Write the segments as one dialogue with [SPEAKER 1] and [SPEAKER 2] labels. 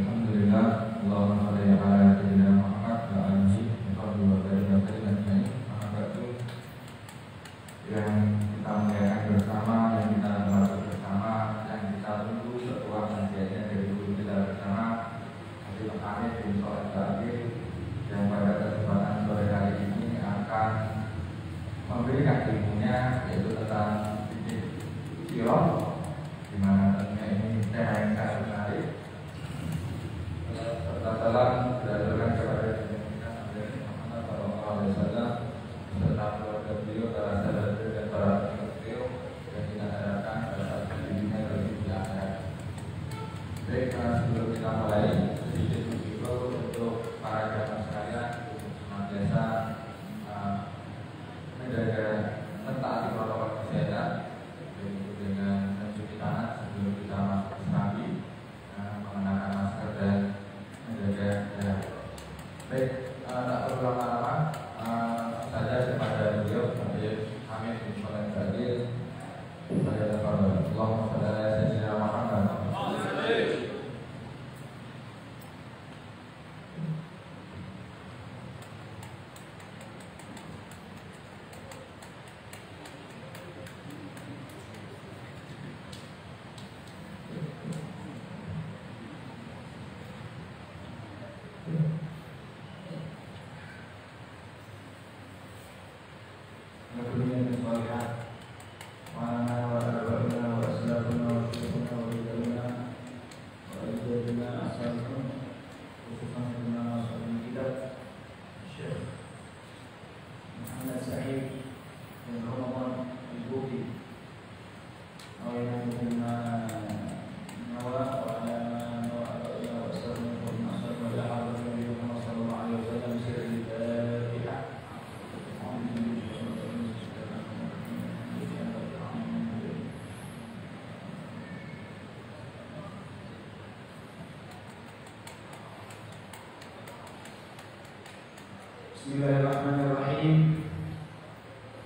[SPEAKER 1] Alhamdulillah, Allahumma shalli ala sayyidina Muhammad wa alihi wa sahbihi ajma'in. Yang kita muliakan bersama, yang kita hormati bersama, yang kita tunggu sebuah kajiannya dari guru kita bersama, Habib Hamid bin Shalih Al-Athir, yang pada kesempatan sore hari ini akan memberikan ilmunya, yaitu tentang fikih sirah, di mana tentunya ini tema yang sangat menarik. Salam berdasarkan kepada Nabi Muhammad SAW serta keluarga beliau, para sahabat beliau dan para pengikut beliau, yang kita harapkan pada saat dirinya lebih di akhirat. Baik, sebelum kita mulai, sedikit begitu untuk para jamaah sekalian untuk senantiasa menjaga mentaati protokol kesehatan, yaitu dengan mencuci tangan sebelum kita masuk ke serambi, mengenakan masker dan menjaga jarak. Baik, tak perlu lama-lama, saja kepada beliau Habib Hamid bin Shalih Al-Athir. Saya berdoa, Allahumma shalli ala sayyidina Muhammad.
[SPEAKER 2] Bismillahirrahmanirrahim.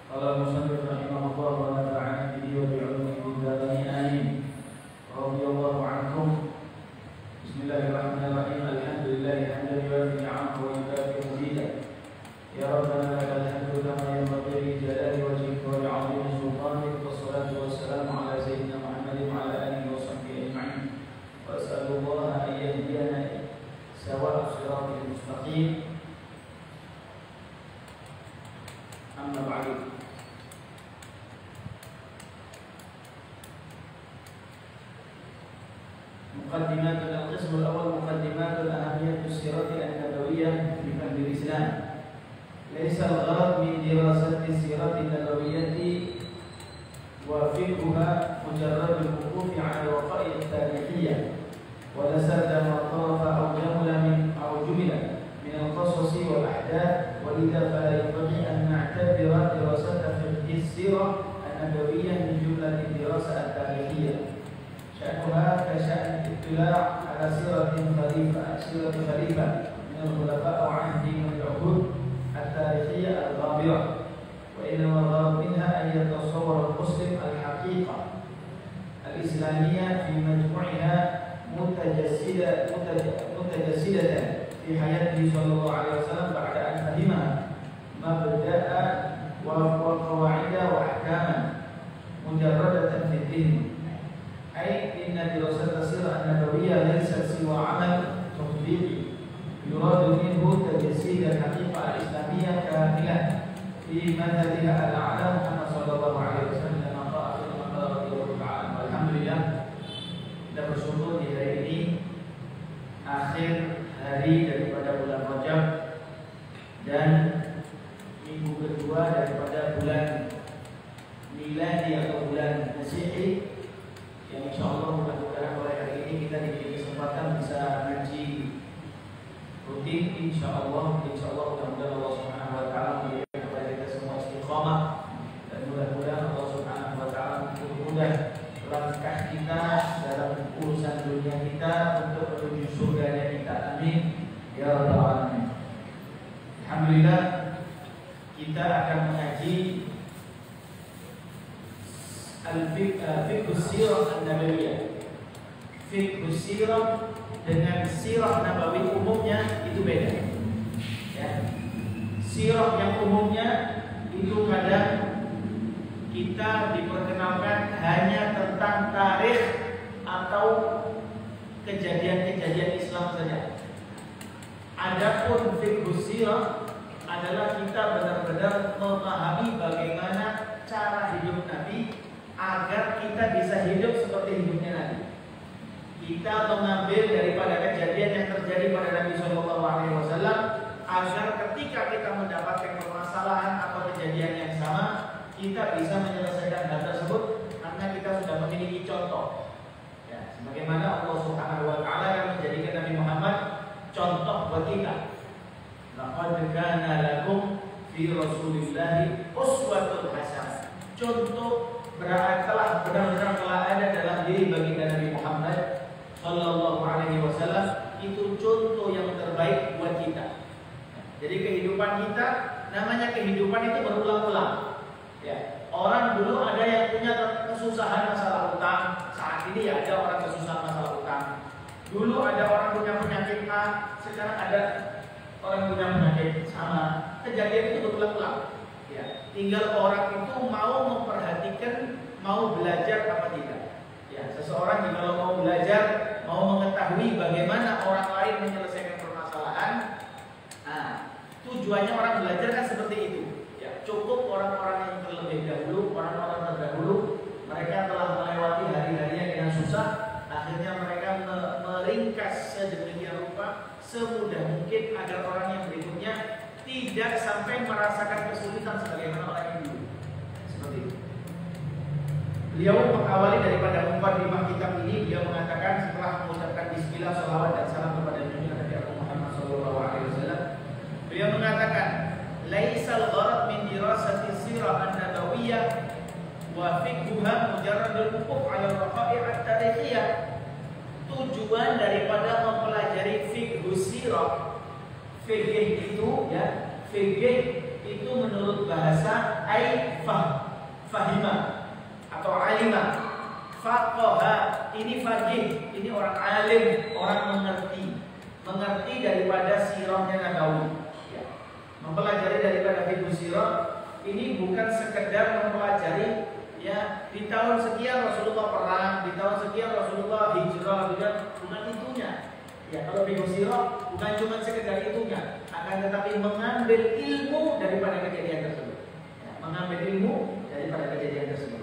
[SPEAKER 2] Qala musannif rahimahullah wa nafa'ana bihi wa bi'ulumihi fid dharain amin. Radhiyallahu ankum. Bismillahirrahmanirrahim. Alhamdulillahi hamdan yuwaffi ni'amahu wa yukafi mazidah. Ya Rabbana lakal hamdu kama yanbaghi li jalali wajhika wa li'azimi sultanik. Wassalatu wassalamu ala sayyidina Muhammadin wa ala alihi wa sahbihi ajma'in. Wa as'alullaha an yahdiyana sawa'a siratal mustaqim. Amma ba'du. Muqaddimat al-qism al-awwal, muqaddimat al-ahamiyah as-sirah an-nabawiyyah fi fahmi al-Islam. Laysa al-gharad min dirasati as-sirah an-nabawiyyah wa fiqhuha mujarrad al-wuquf 'ala al-waqa'i' al-tarihiyyah wa la sarda ma tarafa aw jamala min min al-qasas wal ahdath. ولذا فلا ينبغي أن نعتبر دراسة فقه السيرة النبوية من جملة الدراسة التاريخية. شأنها كشأن الاطلاع على سيرة خليفة من الخلفاء وعهد من العهود التاريخية الغابرة، وإنما الغرض منها أن يتصور المسلم الحقيقة الإسلامية في مجموعها متجسدة في حياته صلى الله عليه وسلم بعد أن فهمها مبدأ وقواعد وأحكاما مجردة في الذهن. أي إن دراسة السيرة النبوية ليست سوى عمل تطبيقي يراد منه تجسيد الحقيقة الإسلامية كاملة في مثلها الأعلى محمد صلى الله عليه وسلم كما قال رضي الله تعالى. والحمد لله, kita bersyukur di hari ini, akhir hari daripada bulan Rajab dan minggu kedua daripada bulan miladi atau bulan Masihi, yang insyaallah mudah-mudahan mulai hari ini kita diberi kesempatan bisa ngaji rutin insyaallah mudah-mudahan Allah Subhanahu wa taala memberikan kepada kita semua istiqamah, dan mudah-mudahan Allah Subhanahu wa taala mempermudah langkah kita dalam urusan dunia kita untuk menuju surga kita. Amin ya rabbal alamin. Alhamdulillah, kita akan mengaji al-fiqh sirah an-nabawiyyah, fiqh sirah dengan sirah nabawi umumnya itu beda. Ya. Sirah yang umumnya itu kadang kita diperkenalkan hanya tentang tarikh atau kejadian-kejadian Islam saja. Adapun fiqh sirah adalah kita benar-benar memahami bagaimana cara hidup Nabi agar kita bisa hidup seperti hidupnya Nabi. Kita mengambil daripada kejadian yang terjadi pada Nabi SAW agar ketika kita mendapatkan permasalahan atau kejadian yang sama, kita bisa menyelesaikan hal tersebut karena kita sudah memiliki contoh. Ya, sebagaimana Allah Subhanahu Wa Taala yang menjadikan Nabi Muhammad contoh buat kita. Laqad kana lakum fi Rasulillahi uswatun hasanah. Contoh telah benar-benar ada dalam diri baginda Nabi Muhammad Sallallahu Alaihi Wasallam, itu contoh yang terbaik buat kita. Jadi kehidupan kita, namanya kehidupan itu berulang-ulang. Ya, orang dulu ada yang punya kesusahan masalah utang, saat ini ya ada orang kesusahan masalah utang. Dulu ada orang punya penyakit A, sekarang ada orang punya penyakit sama. Kejadian itu berulang-ulang. Ya, tinggal orang itu mau memperhatikan, mau belajar apa tidak. Ya, seseorang jika mau belajar, mau mengetahui bagaimana orang lain menyelesaikan permasalahan, nah, tujuannya orang belajar kan seperti itu. Ya, cukup orang-orang yang terlebih dahulu, orang-orang terdahulu, mereka telah melewati hari-harinya dengan susah, akhirnya mereka meringkas sedemikian rupa semudah mungkin agar orang yang berikutnya tidak sampai merasakan kesulitan sebagaimana orang yang dulu. Seperti itu. Beliau mengawali daripada mukadimah kitab ini, dia mengatakan setelah mengucapkan bismillah, salawat dan salam kepada junjungan Nabi Muhammad SAW, beliau mengatakan, laisal gharad min dirasati sirah an-nabawiyyah wa fiqhuha mujarradul wuquf 'ala al-waqa'i' at-tarikhiyah. Tujuan daripada mempelajari fiqh sirah, fiqh itu ya, fiqh itu menurut bahasa fahimah atau alimah. Faqaha ini faqih, ini orang alim, orang mengerti daripada sirahnya Nabawi. Ya. Mempelajari daripada fiqh sirah ini bukan sekedar mempelajari ya di tahun sekian Rasulullah perang, di tahun sekian Rasulullah hijrah, bukan itunya. Ya, kalau fiqh sirah bukan cuma sekedar itunya, akan tetapi mengambil ilmu daripada kejadian tersebut. Ya, mengambil ilmu daripada kejadian tersebut.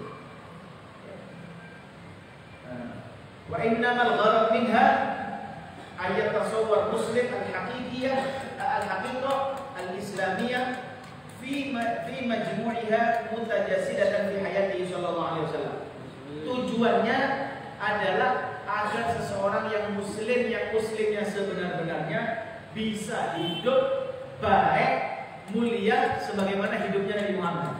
[SPEAKER 2] Wa innamal gharad minha ayat tasawwur muslim al-haqiqiyah al-haqiqah al-islamiyah fi majmu'iha mutajasidatan fi hayatihi sallallahu alaihi wasallam. Tujuannya adalah agar seseorang yang muslimnya sebenar-benarnya bisa hidup baik, mulia sebagaimana hidupnya Nabi Muhammad.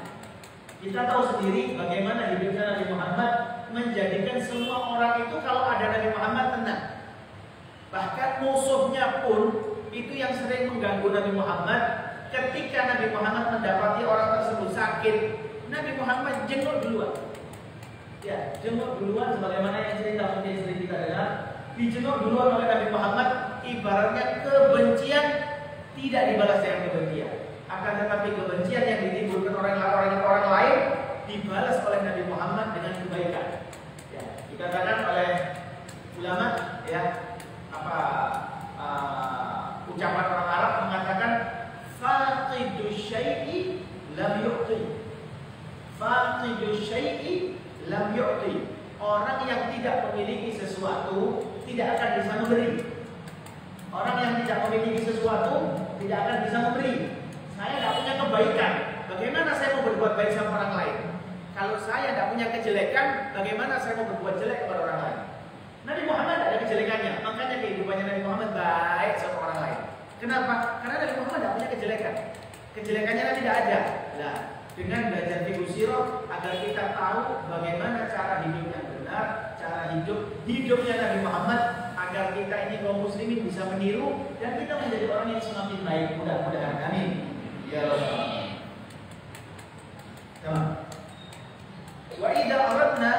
[SPEAKER 2] Kita tahu sendiri bagaimana hidupnya Nabi Muhammad menjadikan semua orang itu kalau ada Nabi Muhammad tenang. Bahkan musuhnya pun itu yang sering mengganggu Nabi Muhammad. Ketika Nabi Muhammad mendapati orang tersebut sakit, Nabi Muhammad jenguk duluan. Ya, jenguk duluan sebagaimana yang cerita mungkin sering kita dengar. Dijenguk duluan oleh Nabi Muhammad, ibaratnya kebencian tidak dibalas dengan kebencian. Akan tetapi kebencian yang ditimbulkan orang lain dibalas oleh Nabi Muhammad dengan kebaikan. Ya, dikatakan oleh ulama ya ucapan orang Arab mengatakan faqidu syai'i lam yu'ti. Faqidu syai'i lam yu'ti. Orang yang tidak memiliki sesuatu tidak akan bisa memberi. Orang yang tidak memiliki sesuatu tidak akan bisa memberi. Saya tidak punya kebaikan, bagaimana saya mau berbuat baik sama orang lain? Kalau saya tidak punya kejelekan, bagaimana saya mau berbuat jelek kepada orang lain? Nabi Muhammad ada kejelekannya, makanya kehidupannya Nabi Muhammad baik sama orang lain. Kenapa? Karena Nabi Muhammad tidak punya kejelekan. Kejelekannya Nabi tidak ada. Nah, dengan belajar fiqh sirah agar kita tahu bagaimana cara hidup yang benar, cara hidupnya Nabi Muhammad, agar kita ini kaum muslimin bisa meniru dan kita menjadi orang yang semakin baik. Mudah-mudahan amin. Ya Rasulullah. Wa idza aradna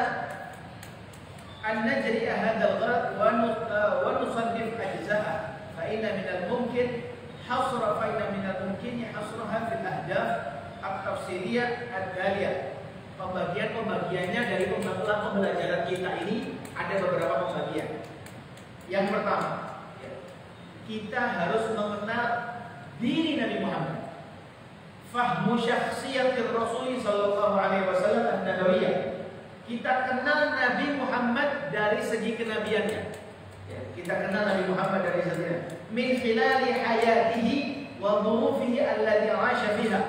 [SPEAKER 2] an an najri hadzal gharad wa nusaddif ajza'a fa inna min al-mumkin hasra fa inna min al-mumkin hasraha fil ahdaf at-tafsiriyah ad-daliyah. Pembagian-pembagiannya dari pembelajaran kita ini ada beberapa pembagian. Yang pertama, kita harus mengenal diri Nabi Muhammad. Fahmu syakhsiyatir Rasul sallallahu alaihi wasallam an-nabawiyah. Kita kenal Nabi Muhammad dari segi kenabiannya. Kita kenal Nabi Muhammad dari segi min khilali hayatihi wa dhurufihi allati 'asha fiha.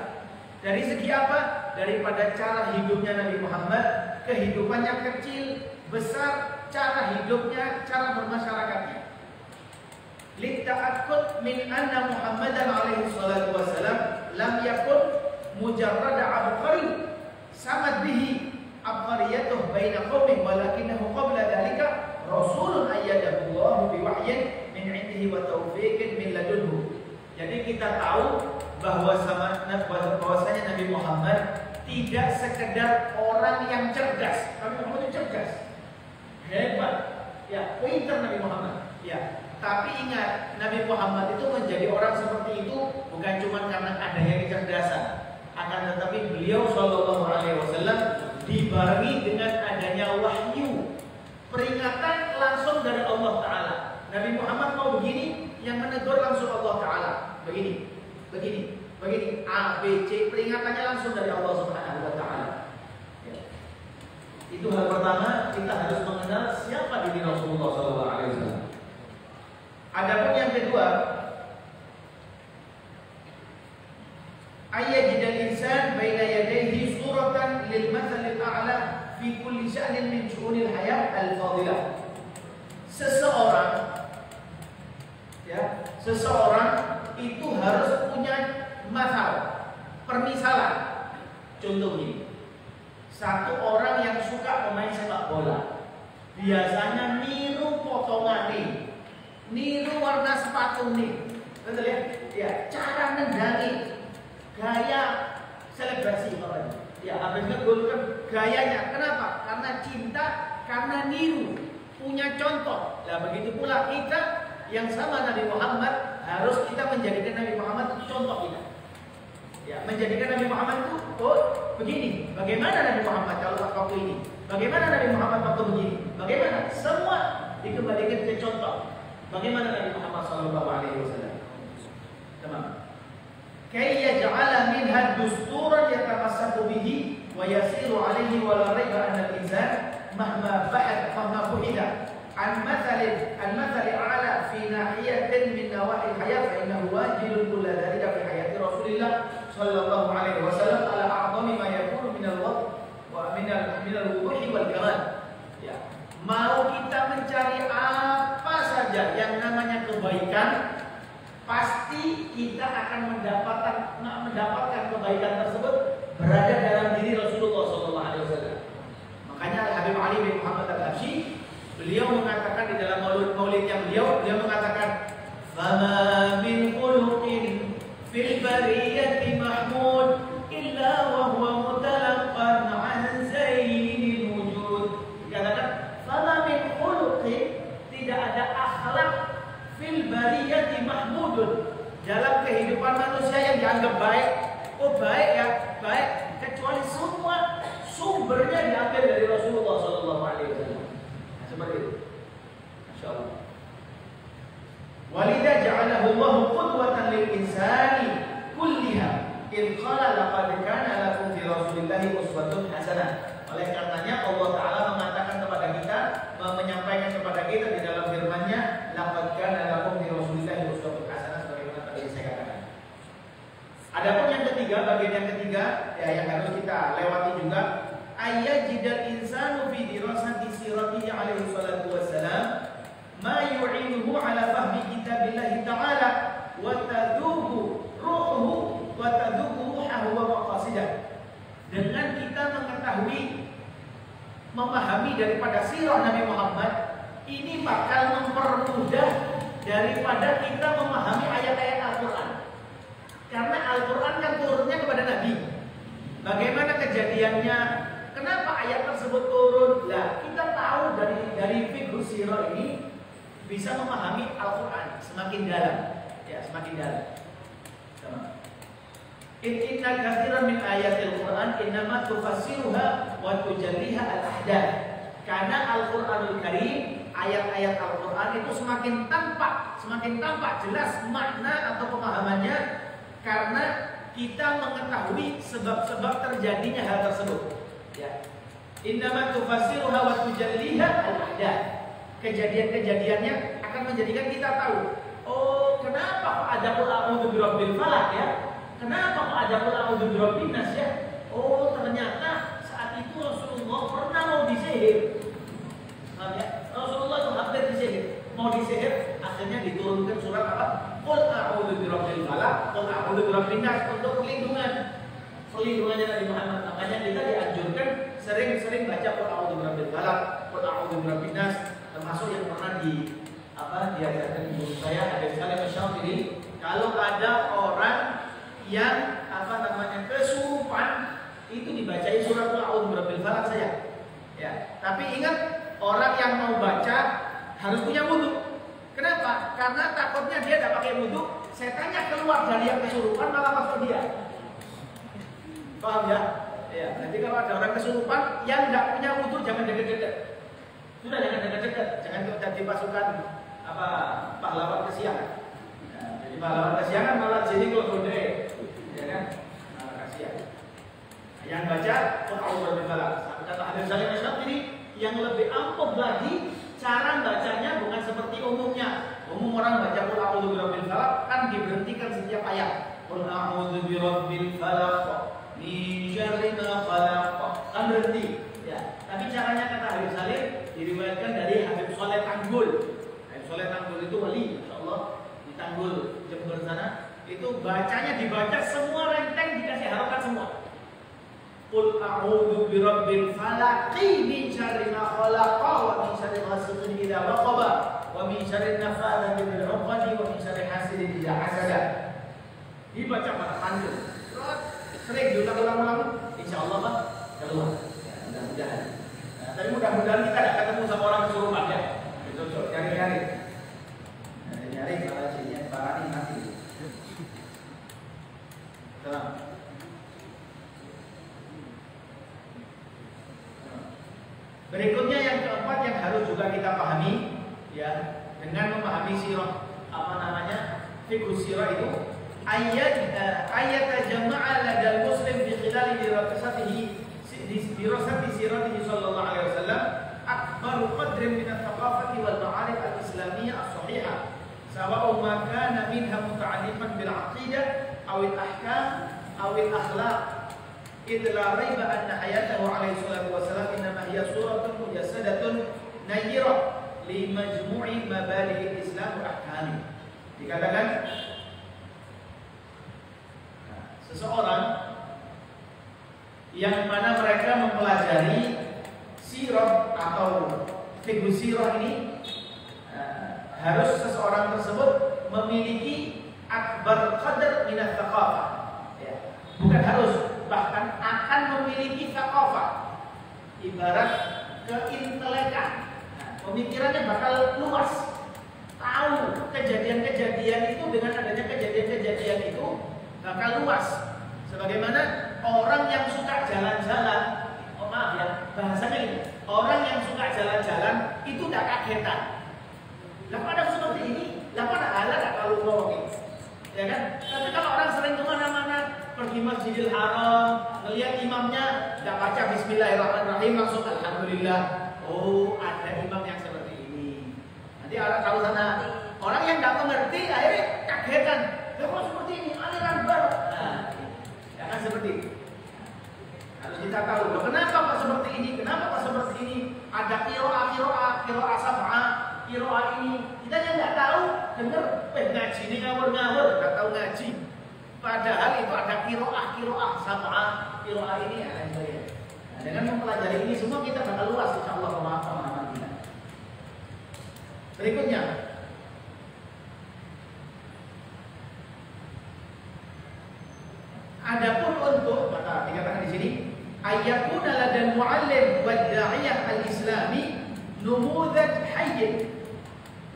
[SPEAKER 2] Dari segi apa? Daripada cara hidupnya Nabi Muhammad, kehidupannya kecil, besar, cara hidupnya, cara bermasyarakatnya. Litta'akkud min anna Muhammadan alaihi salatu wassalam lam yakun mujarrada abqari samad bihi abqariyatuh baina qaumih walakinahu qabla dhalika rasulun ayyadahu Allah bi wahyin min 'indihi wa taufiqin min ladunhu. Jadi kita tahu bahwasanya Nabi Muhammad tidak sekedar orang yang cerdas. Nabi Muhammad itu cerdas, hebat, ya, pintar Nabi Muhammad, ya. Tapi ingat, Nabi Muhammad itu menjadi orang seperti itu bukan cuma karena adanya kecerdasan, akan tetapi beliau Shallallahu Alaihi Wasallam dibarengi dengan adanya wahyu, peringatan langsung dari Allah Taala. Nabi Muhammad mau begini, yang menegur langsung Allah Taala, begini, A, B, C, peringatannya langsung dari Allah Subhanahu Wa Taala. Ya. Itu hal pertama, kita harus mengenal siapa diri Rasulullah Sallallahu Alaihi Wasallam. Adapun yang kedua, ayyajidal insan baina yadayhi suratan lil mathalil a'la fi kulli sya'nin min syu'unil hayat al-fadilah. Seseorang itu harus punya mathal, permisalan. Contohnya, satu orang yang suka pemain sepak bola, biasanya niru potongan nih, niru warna sepatu nih, betul ya? Ya, cara nendangin, gaya selebrasi apa? Ya, habisnya gol kan gayanya. Kenapa? Karena cinta, karena niru, punya contoh. Nah, begitu pula kita yang sama Nabi Muhammad, harus kita menjadikan Nabi Muhammad itu contoh kita. Ya, menjadikan Nabi Muhammad itu, oh begini, bagaimana Nabi Muhammad kalau waktu ini? Bagaimana Nabi Muhammad waktu begini? Bagaimana? Semua dikembalikan ke contoh. Bagaimana Nabi Muhammad sallallahu alaihi wasallam? Tamam. Kay yaj'ala minha dusturan yatamassaku bihi wa yasiru alaihi wa la raiba anna al-insan mahma ba'ad mahma bu'ida an mathali a'la fi nahiyatin min nawahi al-hayat fa innahu wajibun kull dhalika fi hayati Rasulillah sallallahu alaihi wasallam ala a'zami ma yakunu min al-waqt wa min al-wuduhi wal karam. Ya. Mau kita mencari apa saja yang namanya kebaikan, pasti kita akan mendapatkan kebaikan tersebut berada dalam diri Rasulullah SAW. Makanya Habib Ali bin Muhammad Al-Habsyi, beliau mengatakan di dalam maulidnya beliau mengatakan, "Fama min khuluqin fil bariyati mahmud illa wa huwa mutalaqqan 'an zainil wujud." Dikatakan, "Fama min khuluqin," tidak ada akhlak, fil bariyati mahmudun, dalam kehidupan manusia yang dianggap baik. Oh baik ya, baik, kecuali semua sumbernya diambil dari Rasulullah SAW. Seperti itu. Masya Allah. Walidha ja'alahu Allahu qudwatan lil insani kulliha. In qala laqad kana lakum fi Rasulillahi uswatun hasanah. Oleh karenanya Allah Ta'ala mengatakan kepada kita, menyampaikan kepada kita di dalam firman-Nya, laqad kana lakum fi Rasulillahi uswatun hasanah, sebagaimana tadi saya katakan. Adapun yang ketiga, bagian yang ketiga ya, yang harus kita lewati juga, ayyajidal insanu fi dirasati siratihi alaihi salatu wassalam ma yu'inuhu ala fahmi kitabillahi ta'ala wa tadubu ruhuhu wa tadubu ruhahu wa maqasidah. Dengan kita mengetahui, memahami daripada sirah Nabi Muhammad, ini bakal mempermudah daripada kita memahami ayat-ayat Al-Quran. Karena Al-Quran kan turunnya kepada Nabi. Bagaimana kejadiannya kenapa ayat tersebut turun? Lah, kita tahu dari fiqh sirah ini bisa memahami Al-Qur'an semakin dalam. Ya, semakin dalam. Sama. Inna katsiran min ayatil Qur'an innama tufassiruha wa tujalliha al-ahdath. Karena Al-Qur'anul Karim, ayat-ayat Al-Qur'an itu semakin tampak jelas makna atau pemahamannya karena kita mengetahui sebab-sebab terjadinya hal tersebut. Ya. Innama tufassiruha wa tujalliha al-ahdath. Kejadian-kejadiannya akan menjadikan kita tahu. Oh, kenapa kok ada qul a'udzu birabbil falaq ya? Kenapa kok ada qul a'udzu birabbin nas ya? Oh, ternyata saat itu Rasulullah pernah mau disihir. Paham ya? Rasulullah itu hampir disihir. Mau disihir, akhirnya diturunkan surat apa? Qul a'udzu birabbil falaq, qul a'udzu birabbin nas untuk perlindungannya Nabi Muhammad. Makanya kita dianjurkan sering-sering baca qul a'udzu birabbil falaq, qul a'udzu birabbin nas, termasuk yang pernah diajarkan ibu saya ada sekali Syafii. Kalau ada orang yang kesurupan itu dibacain surat qul a'udzu birabbil falaq saya. Ya, tapi ingat orang yang mau baca harus punya wudu. Kenapa? Karena takutnya dia tidak pakai wudu, setannya keluar dari yang kesurupan malah masuk dia. Paham ya? Ya, nanti kalau ada orang kesurupan yang tidak punya wudu jangan dekat-dekat. Sudah jangan dekat-dekat, jangan jadi pasukan pahlawan kesiangan. Nah, jadi pahlawan kesiangan malah jadi gede, ya kan? Malah kasihan. Yang baca qul a'udzu birabbil falaq. Kata Habib Salim ini yang lebih ampuh lagi cara bacanya bukan seperti umumnya. Umum orang baca qul a'udzu birabbil falaq kan diberhentikan setiap ayat. Qul a'udzu birabbil falaq min syarri ma khalaq. Kan berhenti. Ya, tapi caranya kata Habib Salim diriwayatkan dari Habib Soleh Tanggul. Habib Soleh Tanggul itu wali, insyaallah di Tanggul Jember sana. Itu bacanya dibaca semua renteng dikasih harokat semua. Qul a'udzu birabbil falaq min syarri ma khalaq wa min syarri ghasiqin idza waqaba wa min syarri nafathati fil 'uqad wa min syarri hasidin idza hasada. Dibaca pada Tanggul. Sering diulang-ulang, insyaallah Pak keluar. Mudah-mudahan. Nah, tapi mudah-mudahan kita tidak ketemu sama orang kesurupan ya. Cocok cari-cari. Nyari kalau jadinya parani mati. Salam. Berikutnya yang keempat yang harus juga kita pahami ya, dengan memahami sirah fiqh sirah itu ayat jama'a ladal muslim bi khilal dirasati siratihi sallallahu alaihi wasallam akbar qadrin min al-thaqafati wal ma'arif al-islamiyyah as-sahihah sawa'u ma kana minha muta'alliqan bil 'aqidah aw al-ahkam aw al-akhlaq idh la raiba anna hayatahu alaihi salatu wasallam innama hiya suratun mujassadatun nayyirah li majmu'i mabaligh al-islam wa ahkami. Dikatakan seseorang yang mana mereka mempelajari sirah atau fiqh sirah ini harus seseorang tersebut memiliki akbar qadar min al-thaqafah ya. Bukan harus, bahkan akan memiliki thaqafah, ibarat keintelekan. Pemikirannya bakal luas, tahu kejadian-kejadian itu, dengan adanya kejadian-kejadian itu bakal luas. Sebagaimana orang yang suka jalan-jalan, maaf ya, bahasanya ini, orang yang suka jalan-jalan itu tidak kagetan. Lah pada seperti ini, lah pada halal tak tahu ngomongin, ya kan? Tapi kalau orang sering kemana-mana, pergi Masjidil Haram, melihat imamnya tidak baca Bismillahirrahmanirrahim, langsung Alhamdulillah. Oh, ada imam yang seperti ini. Nanti orang tahu sana, orang yang tidak mengerti akhirnya kagetan. Lah kok seperti ini, aliran baru. Nah, jangan seperti itu. Harus kita tahu, loh, kenapa kok seperti ini? Kenapa kok seperti ini? Ada qiraah sab'ah, qiraah ini. Kita yang tidak tahu, dengar ngaji ini ngawur-ngawur, tidak tahu ngaji. Padahal itu ada qiraah sab'ah, qiraah ini ya. Nah, dengan mempelajari ini semua kita bakal luas insyaallah pemahaman kita. Berikutnya, adapun untuk, maka dikatakan di sini, ayyakuna ladal muallim wad da'iyah al-islami numudhaj hayy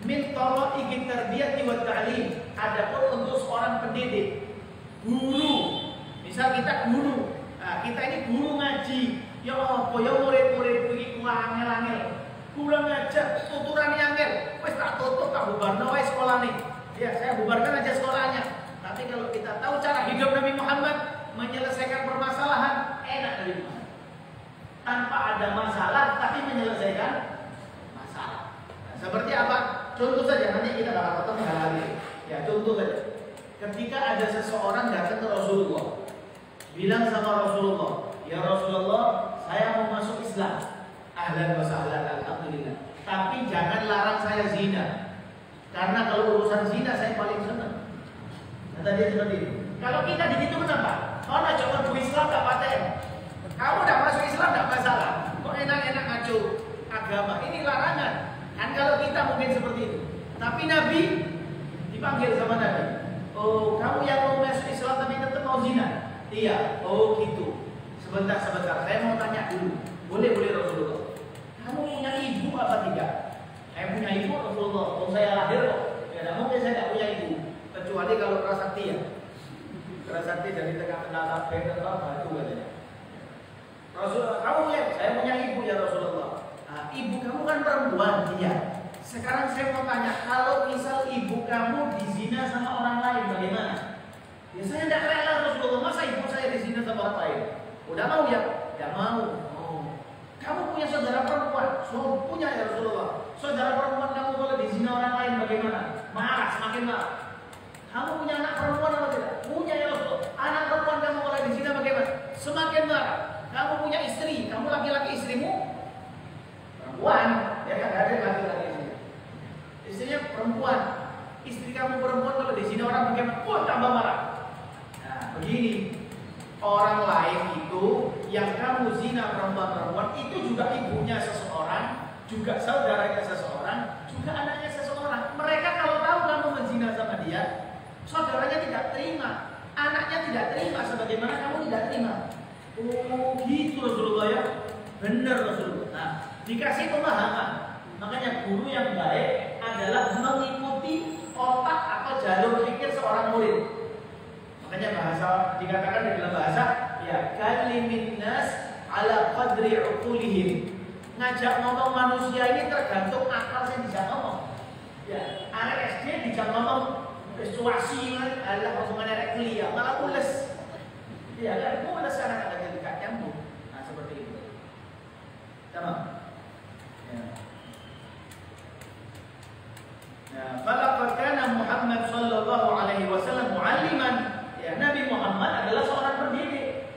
[SPEAKER 2] min tara'iq tarbiyati wat ta'lim. Adapun untuk seorang pendidik, guru, misal kita guru, kita ini guru ngaji, ya apa ya murid-murid iki angel-angel, kurang ajar, tuturan angel, wis tak tutup tak bubarno wae sekolahne. Ya, saya bubarkan aja sekolahnya. Tapi kalau kita tahu cara hidup Nabi Muhammad menyelesaikan permasalahan, enak Nabi Muhammad. Tanpa ada masalah tapi menyelesaikan masalah. Nah, seperti apa? Contoh saja, nanti kita bakal ketemu hal lagi. Ya, contoh saja. Ketika ada seseorang datang ke Rasulullah, bilang sama Rasulullah, "Ya Rasulullah, saya mau masuk Islam." Ahlan wa sahlan, alhamdulillah. Tapi jangan larang saya zina. Karena kalau urusan zina saya paling senang. Kata dia seperti itu. Kalau kita di situ kenapa? Oh, nah, coba bu Islam tak paten. Kamu udah masuk Islam tak masalah. Kok enak-enak ngaco agama? Ini larangan. Kan kalau kita mungkin seperti itu. Tapi Nabi dipanggil sama Nabi. Oh, kamu yang mau masuk Islam tapi tetap mau zina? Iya. Oh gitu. Sebentar. Saya mau tanya dulu. Boleh Rasulullah. Kamu punya ibu apa tidak? Saya punya ibu Rasulullah. Kalau saya lahir kok. Ya, tidak mungkin saya tidak punya ibu. Kecuali kalau prasakti ya. Prasakti dari tengah-tengah kabeh atau batu katanya. Rasulullah, kamu lihat, saya punya ibu ya Rasulullah. Nah, ibu kamu kan perempuan, iya. Sekarang saya mau tanya, kalau misal ibu kamu dizina sama orang lain, bagaimana? Ya saya tidak rela Rasulullah, masa ibu saya dizina sama orang lain? Udah mau ya? Tidak mau. Oh. Kamu punya saudara perempuan? So, punya ya Rasulullah. Saudara perempuan kamu kalau dizina orang lain bagaimana? Marah, semakin marah. Kamu punya anak perempuan atau tidak? Punya ya Rasulullah. Anak perempuan kamu kalau dizina bagaimana? Semakin marah. Kamu punya istri, kamu laki-laki, istrimu perempuan, ya kan ada laki-laki istri. Istrinya perempuan, istri kamu perempuan kalau dizina orang bagaimana? Wah, tambah marah. Nah, begini, orang lain itu yang kamu zina perempuan itu juga ibunya seseorang, juga saudaranya seseorang, juga anaknya seseorang. Mereka kalau tahu kamu menzina sama dia, saudaranya tidak terima, anaknya tidak terima, sebagaimana kamu tidak terima. Oh gitu Rasulullah ya. Benar Rasulullah. Nah, dikasih pemahaman. Makanya guru yang baik adalah mengikuti otak atau jalur pikir seorang murid. Makanya bahasa dikatakan di dalam bahasa ya kalimin nas ala qadri uqulihim. Ngajak ngomong manusia ini tergantung akal yang bisa ngomong. Ya, anak SD bisa ngomong persuasi adalah omongan anak kuliah malah pules. Ya, kan pules anak-anak yang dekat nyambung. Nah, seperti itu. Tamam. Ya. Nah, falaqad kana Muhammad sallallahu alaihi wasallam mualliman. Ya, Nabi Muhammad adalah seorang pendidik.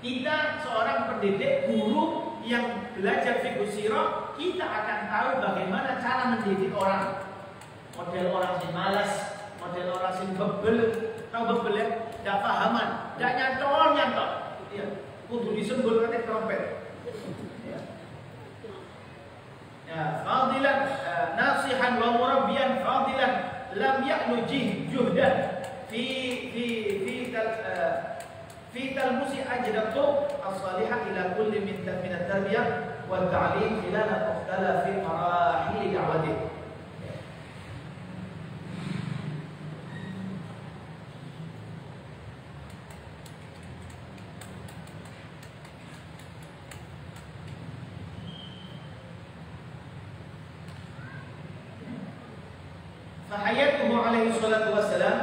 [SPEAKER 2] Kita seorang pendidik, guru yang belajar fiqh sirah, kita akan tahu bagaimana cara mendidik orang. Model orang yang malas, model orang yang bebel, tahu bebel ya? Tidak pahaman, tidak nyantol. Ya, kudu disembul kate trompet. Ya, fadilan nasihan wa murabbiyan fadilan lam ya'lu juhdan fi talmusi ajdatu as-salihah ila kulli min at-tarbiyah wal ta'lim khilal mukhtalafi marahil da'wati. فحياته عليه الصلاة والسلام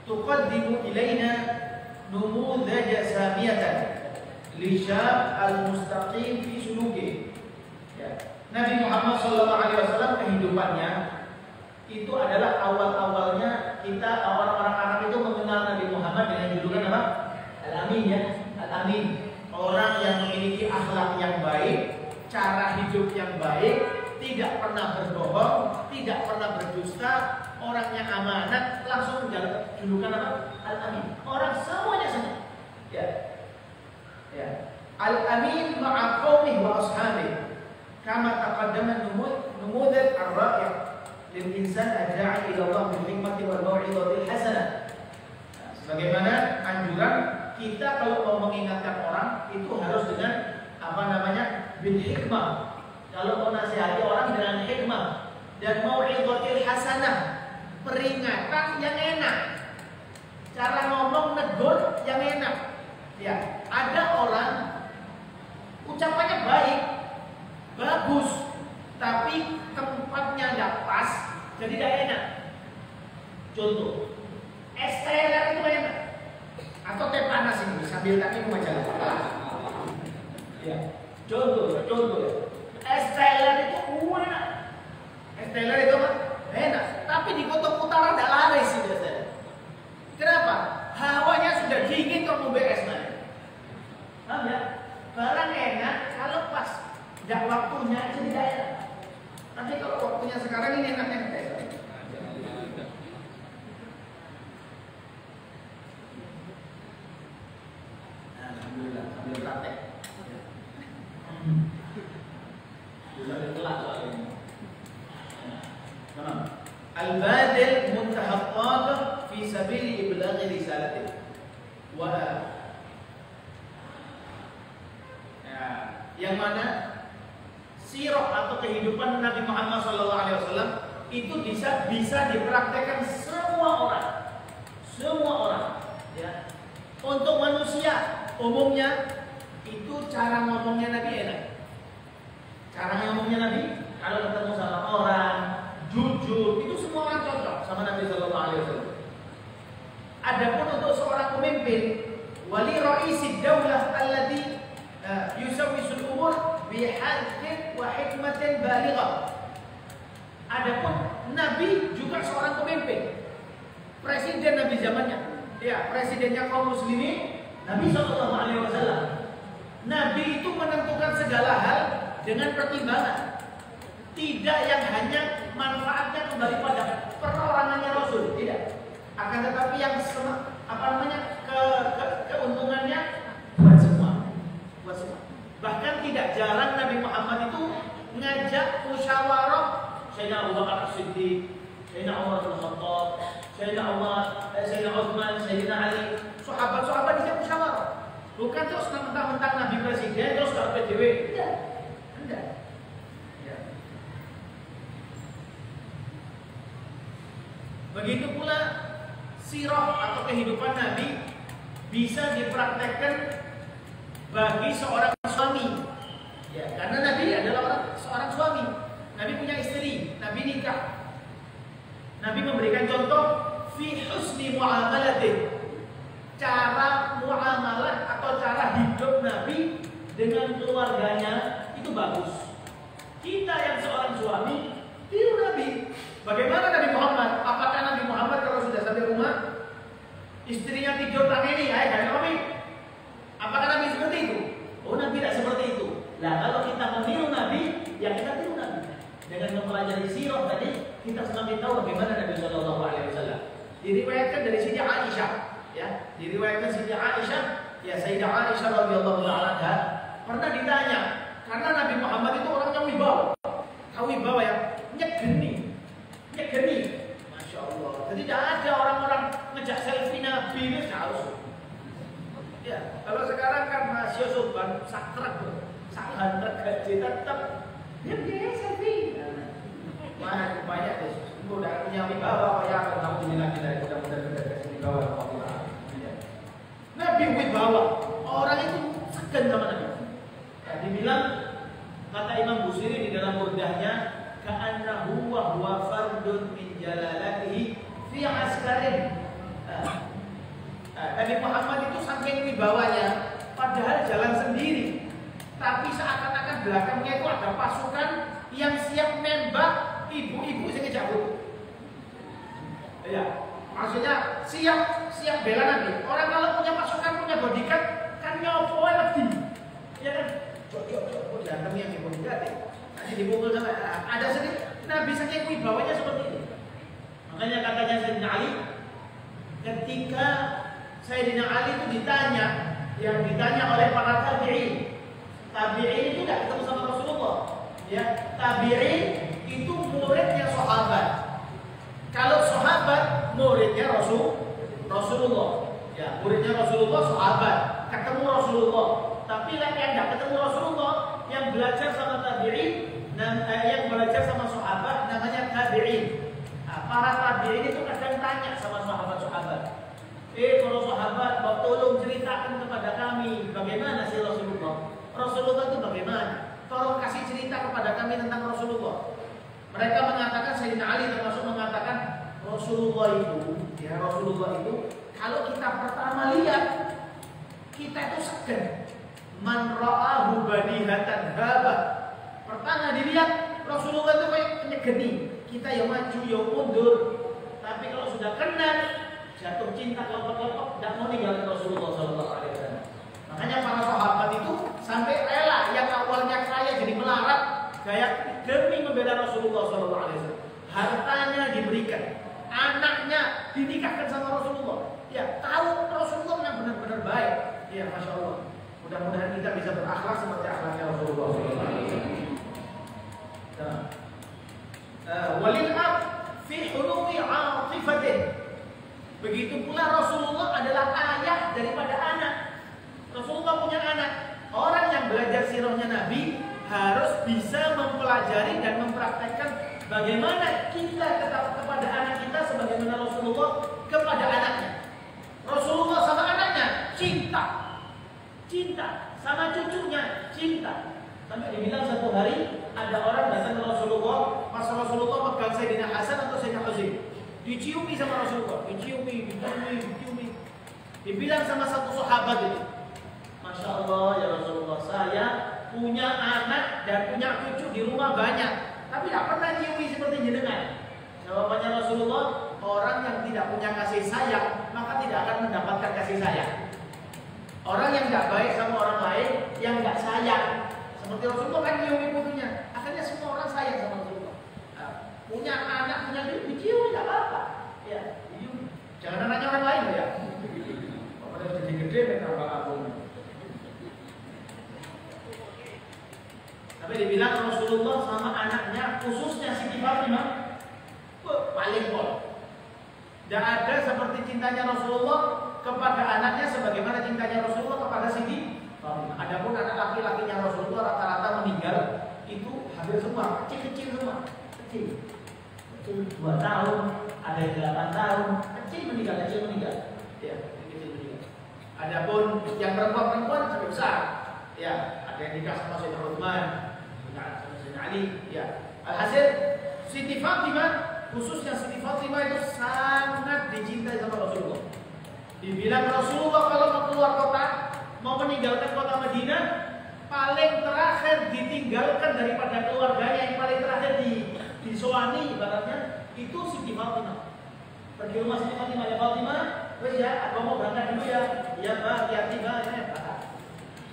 [SPEAKER 2] تقدم إلينا نموذج سامية للشاب المستقيم في سلوكه. Ya. Nabi Muhammad SAW kehidupannya itu adalah awal-awalnya kita orang-orang Arab itu mengenal Nabi Muhammad dengan julukan apa? Al-Amin ya, Al-Amin. Orang yang memiliki akhlak yang baik, cara hidup yang baik, tidak pernah berbohong, tidak pernah berdusta, orangnya amanat, langsung menjalankan julukan apa? Al-Amin. Orang semuanya senang. Ya. Ya. Al-Amin ma'a qaumih wa ashabihi. Kama taqaddama numudhaj ar-raqi' lil insan ad-da'i ila Allah bil hikmati wal mau'izatil hasanah. Sebagaimana anjuran kita kalau mau mengingatkan orang itu harus dengan apa namanya? Bil hikmah. Kalau mau nasihati orang dengan hikmah dan mau'izatil hasanah, peringatan yang enak. Cara ngomong negur yang enak. Ya, ada orang ucapannya baik, bagus, tapi tempatnya nggak pas, jadi tidak enak. Contoh, es teler itu enak, atau teh panas ini sambil kaki aja. Ya, contoh, es teler itu enak, es teler itu enak, tapi di kutub utara tidak laris sih biasanya. Kenapa? Hawanya sudah dingin kalau mau beresnya. Paham ya? Barang enak kalau pas, tidak waktunya jadi tidak enak. Nanti kalau waktunya sekarang ini enaknya teh. Alhamdulillah, sambil praktek. Sudah ditelat soalnya. Al-badil muntahaqqah fi sabili iblaghi risalatin. Yang mana sirah atau kehidupan Nabi Muhammad SAW itu bisa dipraktekkan semua orang, ya. Untuk manusia umumnya itu cara ngomongnya Nabi enak. Cara ngomongnya Nabi kalau ketemu sama orang jujur, itu semua orang cocok sama Nabi SAW. Adapun untuk seorang pemimpin, wali raisid daulah alladhi yusawwisul umur bihadin wa hikmatin balighah. Adapun Nabi juga seorang pemimpin, presiden Nabi zamannya, ya, presidennya kaum muslimin, Nabi SAW. Nabi itu menentukan segala hal dengan pertimbangan, tidak yang hanya manfaatnya kembali pada perorangannya Rasul, tidak. Akan tetapi yang keuntungannya buat semua. Bahkan tidak jarang Nabi Muhammad itu ngajak musyawarah Sayyidina Abu Bakar As-Siddiq, Sayyidina Umar bin Khattab, Sayyidina Utsman, Sayyidina Ali, sahabat-sahabat dijak musyawarah. Bukan terus mentang-mentang Nabi presiden terus gak PDW. Tidak. Ya. Begitu pula sirah atau kehidupan Nabi bisa dipraktekkan bagi seorang suami, ya, karena Nabi adalah seorang suami. Nabi punya istri, Nabi nikah. Nabi memberikan contoh fi husni muamalatih, cara muamalah atau cara hidup Nabi dengan keluarganya itu bagus. Kita yang seorang suami tiru Nabi. Bagaimana Nabi Muhammad? Apakah Nabi Muhammad kalau sudah sampai rumah istrinya tidur tangeni, hai Nabi? Apakah Nabi seperti itu? Oh, Nabi tidak seperti itu. Nah, kalau kita meniru Nabi, ya kita tiru Nabi. Dengan mempelajari sirah tadi, kita semakin tahu bagaimana Nabi Shallallahu Alaihi Wasallam. Diriwayatkan dari Siti Aisyah, ya, diriwayatkan Siti Aisyah, ya, Sayyidah Aisyah radhiyallahu anha pernah ditanya, karena Nabi Muhammad itu orang yang wibawa, wibawa ya, nyegeni, masya Allah. Jadi tidak ada orang-orang ngejak selfie Nabi ini harus. Ya, kalau sekarang kan masih soban sakrak, sakhandrak gaji tetap dia selfie. Mana banyak deh, udah punya wibawa, ya kalau kamu ini lagi dari mudah-mudahan wibawa. Nabi wibawa, orang itu segan sama Nabi. Ya, dibilang kata Imam Busiri di dalam murdahnya, ka'annahu wa huwa fardun min jalalatihi fi askarin. Nabi Muhammad itu saking wibawanya, padahal jalan sendiri, tapi seakan-akan belakangnya itu ada pasukan yang siap nembak ibu-ibu yang ngejauh. Ya, maksudnya siap bela Nabi. Orang kalau punya pasukan, punya bodyguard, kan nyopo lebih, ya kan? Jok, datang yang bodyguard ya. Nanti dipukul sama ada sedikit. Nabi saking wibawanya seperti itu. Makanya katanya Sayyidina Ali, ketika Sayyidina Ali itu ditanya oleh para tabi'in. Tabi'in itu tidak ketemu sama Rasulullah. Ya, tabi'in itu muridnya sahabat. Kalau sahabat muridnya Rasulullah. Ya, muridnya Rasulullah sahabat, ketemu Rasulullah. Tapi yang tidak ketemu Rasulullah, yang belajar sama tabi'in dan yang belajar sama sahabat namanya tabi'in. Nah, para tabi'in itu kadang tanya sama sahabat-sahabat, kalau sahabat, tolong ceritakan kepada kami bagaimana sih Rasulullah. Rasulullah itu bagaimana? Tolong kasih cerita kepada kami tentang Rasulullah. Mereka mengatakan, Sayyidina Ali termasuk mengatakan, Rasulullah itu kalau kita pertama lihat, kita itu segan. Man ra'ahu badihatan habah. Pertama dilihat Rasulullah itu kayak penyegeni. Kita yang maju, yang mundur. Tapi kalau sudah kenal, jatuh cinta kelompok-kelompok, tidak mau ninggalin Rasulullah SAW. Makanya para sahabat itu sampai rela yang awalnya kaya jadi melarat, kayak demi membela Rasulullah SAW. Hartanya diberikan, anaknya dinikahkan sama Rasulullah. Ya, tahu Rasulullah yang benar-benar baik. Ya, masya Allah. Mudah-mudahan kita bisa berakhlak seperti akhlaknya Rasulullah SAW. Walil ab fi hulumi atifatin. Begitu pula Rasulullah adalah ayah daripada anak. Rasulullah punya anak. Orang yang belajar sirahnya Nabi harus bisa mempelajari dan mempraktekkan bagaimana kita kepada anak kita sebagaimana Rasulullah kepada anaknya. Rasulullah sama anaknya cinta, sama cucunya cinta. Sampai dibilang satu hari ada orang datang ke Rasulullah, pas Rasulullah pegang Sayyidina Hasan atau Sayyidina Husain, diciumi sama Rasulullah, diciumi. Dibilang sama satu sahabat itu, Masya Allah ya Rasulullah, saya punya anak dan punya cucu di rumah banyak, tapi tidak pernah ciumi seperti jenengan. Jawabannya Rasulullah, orang yang tidak punya kasih sayang maka tidak akan mendapatkan kasih sayang. Orang yang tidak baik sama orang lain, yang tidak sayang, seperti Rasulullah kan ciumi putunya, akhirnya semua orang sayang sama Rasulullah. Nah, punya anak, punya cucu, diciumi tidak apa-apa. Ya, jangan nanya orang lain ya. Kalau jadi gede mereka apa-apa. Tapi dibilang Rasulullah sama anaknya, khususnya Siti Fatimah, paling pol. Tidak ada seperti cintanya Rasulullah kepada anaknya sebagaimana cintanya Rasulullah kepada Siti Fatimah. Adapun anak laki-lakinya Rasulullah rata-rata meninggal itu hampir semua kecil-kecil semua, kecil 2 tahun, ada yang 8 tahun, kecil meninggal. Ya, kecil meninggal. Adapun yang perempuan sampai besar, ya, ada yang nikah sama Sayyidina Utsman, Sayyidina Ali, ya. Alhasil Siti Fatimah, khususnya Siti Fatimah itu sangat dicintai sama Rasulullah. Dibilang Rasulullah kalau mau keluar kota, mau meninggalkan kota Madinah, paling terakhir ditinggalkan daripada keluarganya yang paling terakhir disowani ibaratnya itu Siti Fatimah. Pergi rumah Siti Fatimah, ya Fatimah, wes ya, aku mau berangkat dulu ya. Ya Mbak, hati-hati ya.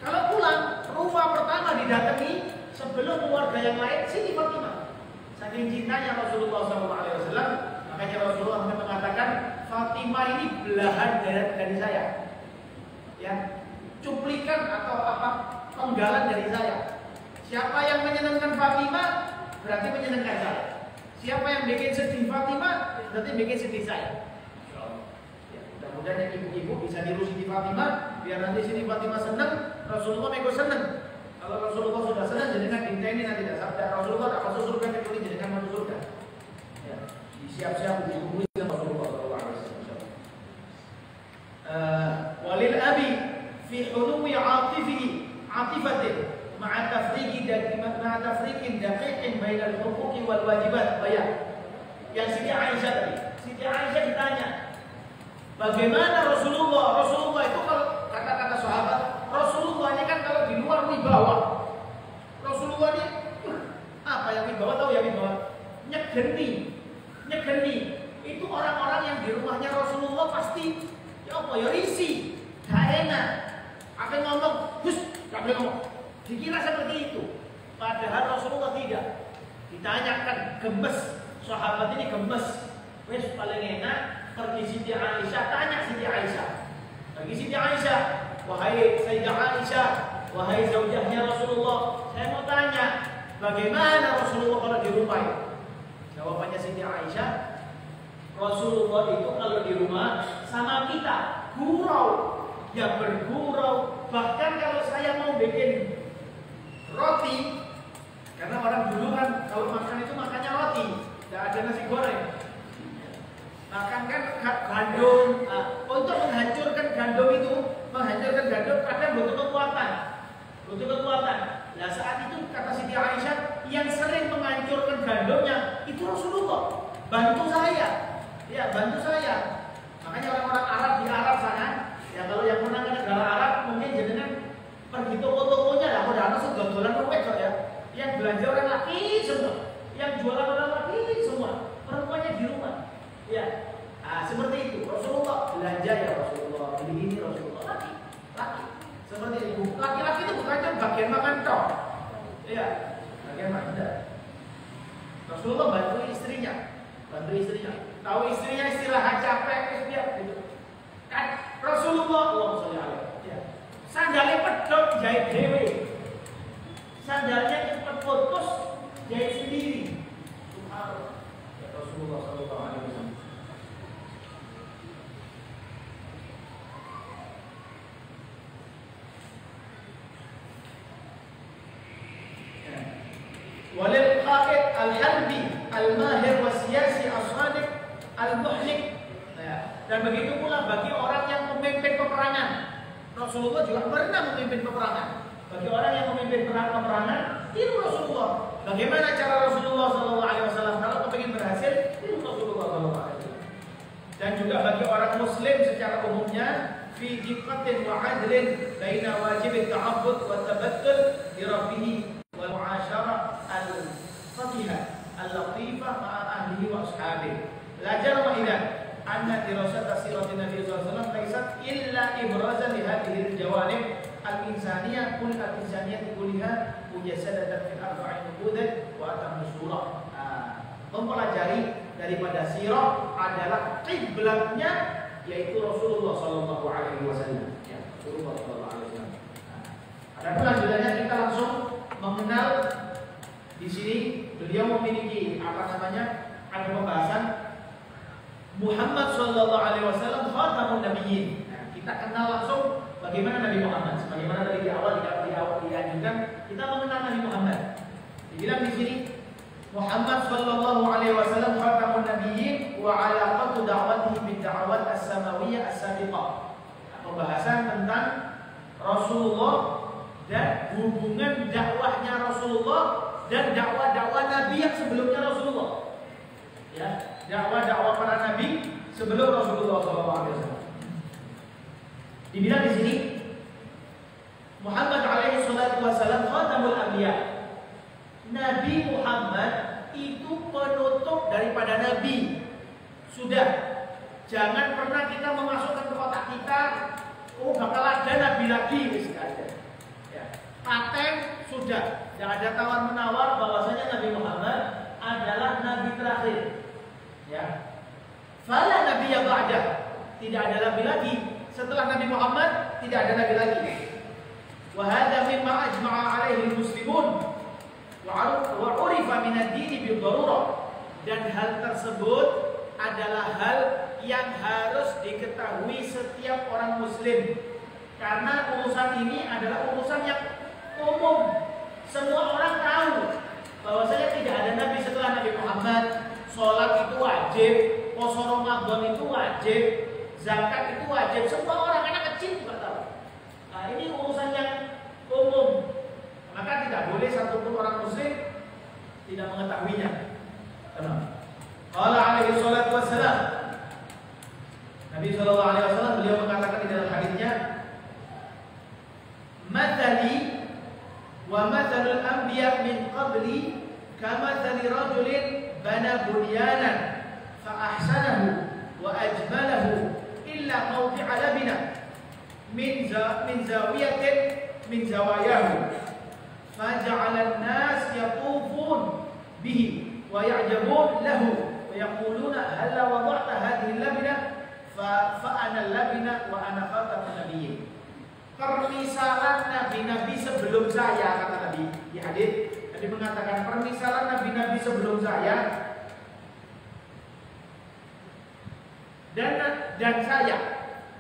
[SPEAKER 2] Kalau pulang, rumah pertama didatangi sebelum keluarga yang lain Siti Fatimah. Saking cintanya Rasulullah SAW, makanya Rasulullah mengatakan Fatimah ini belahan dari saya, ya, cuplikan atau penggalan dari saya. Siapa yang menyenangkan Fatimah berarti menyenangkan saya. Siapa yang bikin sedih Fatimah berarti bikin sedih saya. Ya, mudah-mudahan ibu-ibu bisa niru Siti Fatimah biar nanti Siti Fatimah senang, Rasulullah ikut senang. Kalau Rasulullah sudah senang, jenengan ini nanti tidak sabda Rasulullah tak masuk surga kecuali jenengan masuk surga. Ya, disiap-siap dihubungi dengan Rasulullah SAW. Walil abi fi hulumi atifatin ma'a tafriqin daqiqin bainal huquqi wal wajibat. Yang Siti Aisyah tadi. Siti Aisyah ditanya, bagaimana Rasulullah itu kalau kata-kata sahabat, Rasulullah ini kan kalau di luar wibawa. Rasulullah ini apa yang wibawa, tahu ya wibawa? Nyegeni. Itu orang-orang yang di rumahnya Rasulullah pasti ya apa ya risih, gak enak. Akan ngomong, gak boleh ngomong. Dikira seperti itu. Padahal Rasulullah tidak. Ditanyakan, gemes. Sahabat ini gemes. Wes paling enak pergi Siti Aisyah, tanya Siti Aisyah. Bagi Siti Aisyah, wahai Sayyidah Aisyah, wahai zaujahnya Rasulullah, saya mau tanya, bagaimana Rasulullah kalau di rumah? Jawabannya Siti Aisyah, Rasulullah itu kalau di rumah sama kita gurau, ya bergurau. Bahkan kalau saya mau bikin roti, karena orang dulu kan kalau makan itu makannya roti, tidak ada nasi goreng. Makan kan gandum. Untuk menghancurkan gandum itu, kadang butuh kekuatan. Nah saat itu kata Siti Aisyah, yang sering menghancurkan gandumnya itu Rasulullah. Bantu saya. Makanya orang-orang Arab di Arab sana, ya kalau yang pernah ke negara Arab mungkin jenengan pergi toko-tokonya lah, udah langsung dodolan ruwet kok ya. Yang belanja orang laki semua, yang jualan orang laki semua, perempuannya di rumah. Ya, seperti itu. Rasulullah belanja ya Rasulullah, ini Rasulullah laki. Seperti itu. Laki-laki itu bukan cuma bagian makan toh. Iya, bagian makan. Rasulullah bantu istrinya. Tahu istrinya istirahat capek, dia gitu. Kan Rasulullah ya. Sandalnya pedot jahit dewe. Sandalnya cepat putus jahit sendiri. Subhanallah. Ya Rasulullah sallallahu alaihi wasallam. Walil qaid al-harbi al-mahir wasiyasi as-sadiq al-muhlik. Dan begitu pula bagi orang yang memimpin peperangan. Rasulullah juga pernah memimpin peperangan. Bagi orang yang memimpin peperangan, tiru Rasulullah. Bagaimana cara Rasulullah SAW kalau ingin berhasil? Tiru Rasulullah SAW. Dan juga bagi orang Muslim secara umumnya, fi diqqatin wa adlin baina wajib at-ta'abbud wa tabattul li rabbih wal mu'asyarah al-faqihah al-latifah ma'a ahlihi wa ashabihi. La jarama idzan anna dirasat siratin Nabi sallallahu alaihi wasallam laysat illa ibrazan li hadhihi al-jawanib al-insaniyah kull al-insaniyah kullaha mujassadatan fi arba'in nuqud wa atam surah. Mempelajari daripada sirah adalah kiblatnya yaitu Rasulullah sallallahu alaihi wasallam. Ya, Rasulullah sallallahu alaihi wasallam. Adapun lanjutannya kita langsung mengenal di sini beliau memiliki ada pembahasan Muhammad sallallahu alaihi wasallam khatamun nabiyyin. Nah, kita kenal langsung bagaimana Nabi Muhammad. Sebagaimana tadi di awal dianjurkan kita mengenal Nabi Muhammad. Dibilang di sini Muhammad sallallahu alaihi wasallam khatamun nabiyyin wa alaqatu da'watihi bid da'awat as-samawiyyah as-sabiqah. Pembahasan tentang Rasulullah dan hubungan dakwahnya Rasulullah dan dakwah-dakwah Nabi yang sebelumnya Rasulullah. Ya, dakwah-dakwah para nabi sebelum Rasulullah SAW. Dibilang di sini Muhammad alaihi salatu wasallam khatamul anbiya. Nabi Muhammad itu penutup daripada nabi. Sudah, jangan pernah kita memasukkan ke otak kita, oh bakal ada nabi lagi, ya. Paten sudah, jangan ada tawar menawar bahwasanya Nabi Muhammad adalah nabi terakhir. Ya, fala nabiyya ba'da, tidak ada nabi lagi setelah Nabi Muhammad, tidak ada nabi lagi. Wa hadza mimma ajma'a alaihi muslimun wa urifa min ad-din bil darurah. Dan hal tersebut adalah hal yang harus diketahui setiap orang muslim, karena urusan ini adalah urusan yang umum. Semua orang tahu bahwasanya tidak ada nabi setelah Nabi Muhammad. Sholat itu wajib, puasa Ramadan itu wajib, zakat itu wajib. Semua orang, anak kecil juga tahu. Nah, ini urusan yang umum. Maka tidak boleh satupun orang muslim tidak mengetahuinya. Qala alaihi salatu wassalam. Nabi sallallahu alaihi wasallam beliau mengatakan di dalam hadisnya, "Mathali wa mathalul anbiya min qabli kamathali rajulin bana bunyanan fa ahsanahu wa ajmalahu illa mawdi'a labina min zawiyatin min zawayahu fa ja'ala an-nas yatufun bihi wa ya'jabun lahu wa yaquluna hal wada'ta hadhihi al-labina fa ana al-labina wa ana khatamun nabiyyin." Permisalan nabi-nabi sebelum saya, kata Nabi di hadis. Jadi mengatakan permisalan nabi-nabi sebelum saya dan saya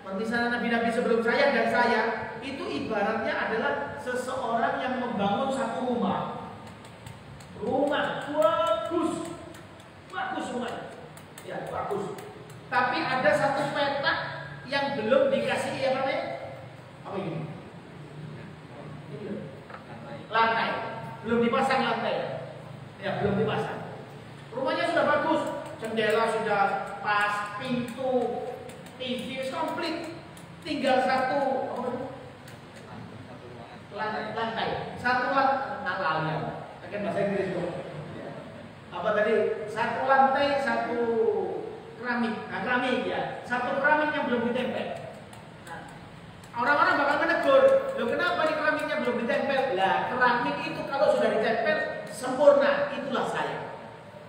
[SPEAKER 2] Permisalan nabi-nabi sebelum saya dan saya itu ibaratnya adalah seseorang yang membangun satu rumah. Rumah bagus, bagus rumahnya, ya bagus. Tapi ada satu petak yang belum dikasih apa ini? Lantai, belum dipasang lantai, ya belum dipasang. Rumahnya sudah bagus, jendela sudah pas, pintu, TV komplit, tinggal satu lantai, satu lantai, akan bahasa Inggris dong. Apa tadi? Satu lantai, satu keramik, keramik ya, satu keramik yang belum ditempel. Nah, orang-orang bakal menegur, loh kenapa di keramiknya belum ditempel? Lah keramik itu kalau sudah ditempel sempurna, itulah saya.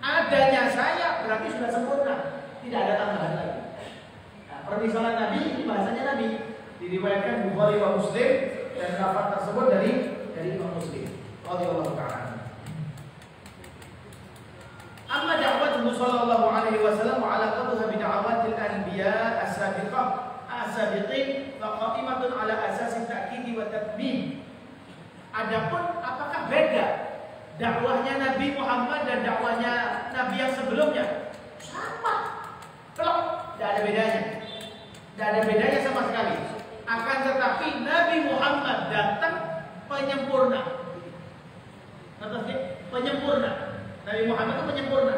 [SPEAKER 2] Adanya saya berarti sudah sempurna, tidak ada tambahan lagi. Permisalan Nabi ini bahasanya Nabi diriwayatkan Bukhari wa Muslim dan lafaz tersebut dari Imam Muslim radhiyallahu ta'ala. Amma da'watuhu sallallahu alaihi wasallam wa ala qadha bi da'awatil anbiya as-sabiqin fa qa'imatun ala asasi ta'kid wa tatmim. Adapun apakah beda dakwahnya Nabi Muhammad dan dakwahnya Nabi yang sebelumnya? Sama. Belum, tidak ada bedanya. Tidak ada bedanya sama sekali. Akan tetapi Nabi Muhammad datang penyempurna. Penyempurna. Nabi Muhammad itu penyempurna.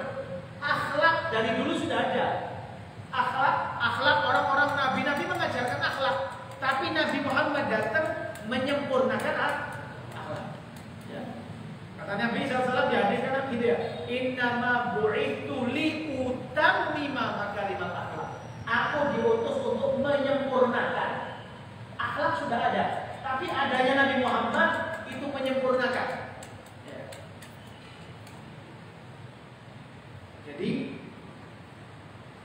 [SPEAKER 2] Akhlak dari dulu sudah ada. Akhlak orang-orang nabi-nabi mengajarkan akhlak. Tapi Nabi Muhammad datang menyempurnakan akhlak. Ya. Kata Nabi SAW di hadis kan gitu ya. Innama bu'ithu li utammima makarimal akhlak. Aku diutus untuk menyempurnakan. Akhlak sudah ada, tapi adanya Nabi Muhammad itu menyempurnakan. Ya. Jadi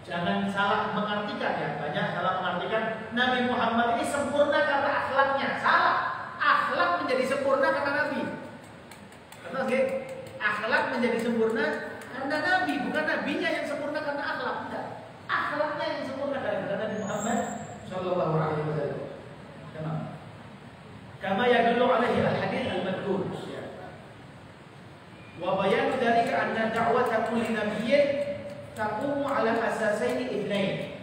[SPEAKER 2] jangan salah mengartikan ya, banyak salah mengartikan Nabi Muhammad ini sempurna karena akhlaknya. Salah. Akhlak menjadi sempurna karena Nabi. Karena akhlak menjadi sempurna karena Nabi, bukan nabinya yang sempurna karena akhlak. Tidak. Akhlaknya yang sempurna karena Nabi Muhammad sallallahu alaihi wasallam. Kama yadullu alaihi al-hadits al-madhkur. Wa bayanu dzalika anna da'wata kulli nabiyyin taqumu ala asasaini ithnain.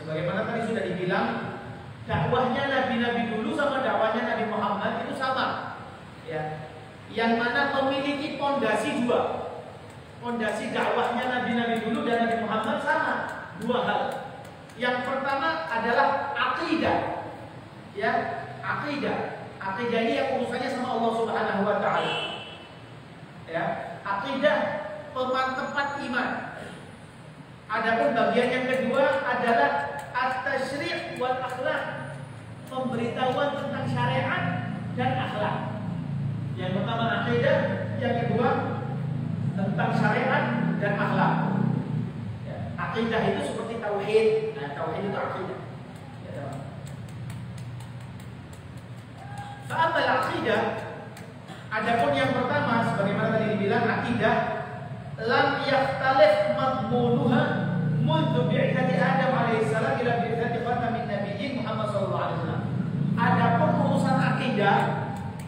[SPEAKER 2] Sebagaimana tadi sudah dibilang, dakwahnya nabi-nabi dulu sama dakwahnya Nabi Muhammad itu sama. Ya. Yang mana memiliki pondasi dua. Pondasi dakwahnya nabi-nabi dulu dan Nabi Muhammad sama, dua hal. Yang pertama adalah akidah. Ya, akidah. Akidah ini yang urusannya sama Allah Subhanahu wa taala. Ya, akidah pemantapan iman. Adapun bagian yang kedua adalah at-tasyri' wal akhlak. Pemberitahuan tentang syariat dan akhlak. Yang pertama akidah, yang kedua tentang syariat dan akhlak. Ya, akidah itu seperti tauhid. Nah, tauhid itu akidah. Ya, Fa'amal akidah, adapun yang pertama sebagaimana tadi dibilang akidah lam yakhtalif madmunuha mundu bi'itsati Adam alaihi salam ila bi'itsati khatamin nabiyyin Muhammad sallallahu alaihi wasallam. Adapun urusan akidah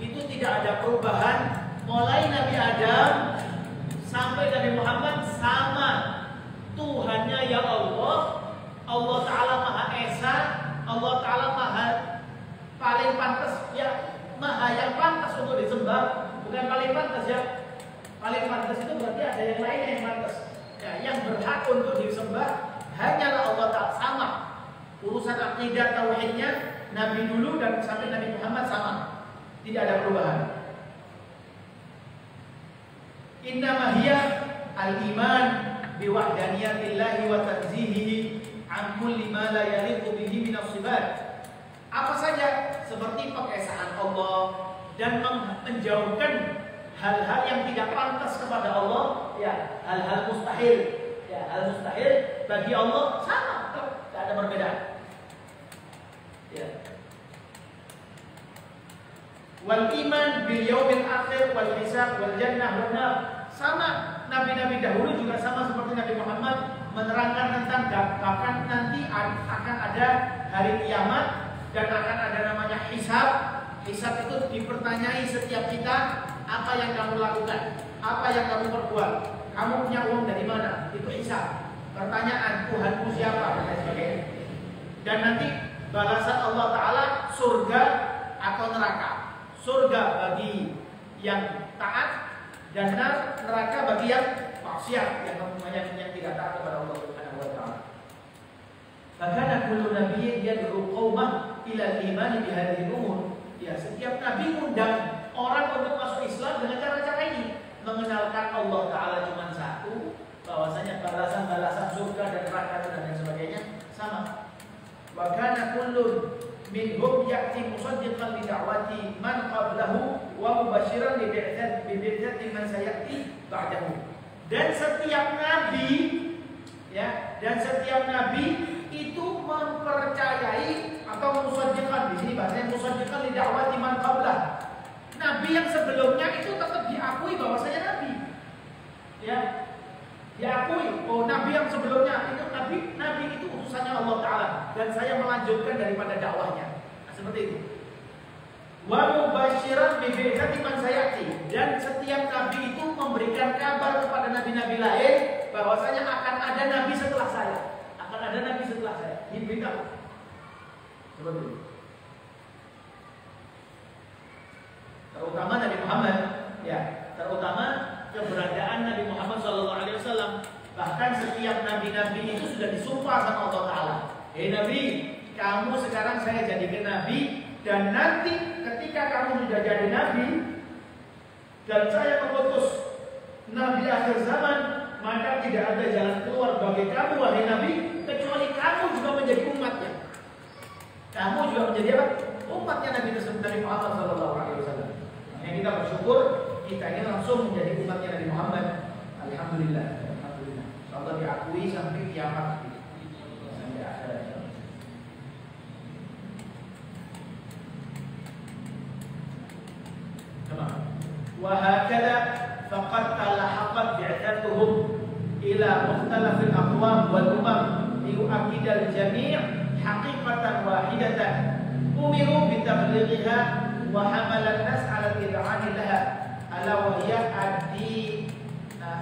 [SPEAKER 2] itu tidak ada perubahan mulai Nabi Adam sampai Nabi Muhammad sama. Tuhannya ya Allah, Allah Ta'ala Maha Esa, Allah Ta'ala Maha paling pantas ya, Maha yang pantas untuk disembah, bukan paling pantas ya. Paling pantas itu berarti ada yang lainnya yang pantas. Ya, yang berhak untuk disembah hanyalah Allah Ta'ala. Sama. Urusan akidah tauhidnya Nabi dulu dan sampai Nabi Muhammad sama. Tidak ada perubahan. Innama hiya al-iman biwahdaniyatillahi wa tanzihihi an kulli ma la yaliqu bihi min as-sifat. Apa saja seperti pengesaan Allah dan menjauhkan hal-hal yang tidak pantas kepada Allah, ya, hal-hal mustahil, ya, hal mustahil bagi Allah sama, tidak ada perbedaan. Ya. Wal iman bil yaumil akhir wal hisab wal jannah wan nar. Sama, nabi-nabi dahulu juga sama seperti Nabi Muhammad menerangkan tentang bahkan nanti akan ada hari kiamat dan akan ada namanya hisab. Hisab itu dipertanyai setiap kita, apa yang kamu lakukan, apa yang kamu perbuat, kamu punya uang dari mana, itu hisab. Pertanyaan Tuhanmu siapa dan sebagainya. Dan nanti balasan Allah Ta'ala surga atau neraka. Surga bagi yang taat dan neraka bagi yang maksiat, yang tidak taat kepada Allah Subhanahu wa taala. Fakana kullu nabiyyin yad'u qaumah ila al-iman bi hadhihi al-umur. Ya, setiap nabi undang orang untuk masuk Islam dengan cara-cara ini, mengenalkan Allah Ta'ala cuma satu, bahwasanya balasan-balasan surga dan neraka dan sebagainya sama. Wa kana kullun minhum ya'ti musaddiqan li da'wati man qablahu wa mubashiran li bi'tsati man sayati ba'dahu. Dan setiap nabi itu mempercayai atau musaddiqan, di sini bahasanya musaddiqan li da'wati man qablah. Nabi yang sebelumnya itu tetap diakui bahwasanya nabi. Ya. Diakui, oh nabi yang sebelumnya itu nabi itu utusannya Allah Ta'ala dan saya melanjutkan daripada dakwahnya. Nah, seperti itu. Wa mubasyiran bi bi'tsati man sayati, dan setiap nabi itu memberikan kabar kepada nabi-nabi lain bahwasanya akan ada nabi setelah saya. Akan ada nabi setelah saya. Diberitahu. Seperti itu. Terutama Nabi Muhammad, ya, terutama keberadaan Nabi Muhammad SAW. Bahkan setiap nabi-nabi itu sudah disumpah sama Allah Ta'ala. Hei Nabi, kamu sekarang saya jadikan nabi, dan nanti ketika kamu sudah jadi nabi dan saya mengutus nabi akhir zaman, maka tidak ada jalan keluar bagi kamu wahai nabi kecuali kamu juga menjadi umatnya. Kamu juga menjadi apa? Umatnya Nabi tersebut, Nabi Muhammad SAW. Yang kita bersyukur kita ini langsung menjadi umatnya Nabi Muhammad. Alhamdulillah, alhamdulillah. Allah diakui sampai kiamat, sampai akhir. Wahakala faqad talahaqat bi'athatuhum ila mukhtalafil aqwam wal umam liyu'akkida al-jami' haqiqatan wahidatan umiru bitablighiha wa hamala an-nas 'ala al-id'ani laha ala wa hiya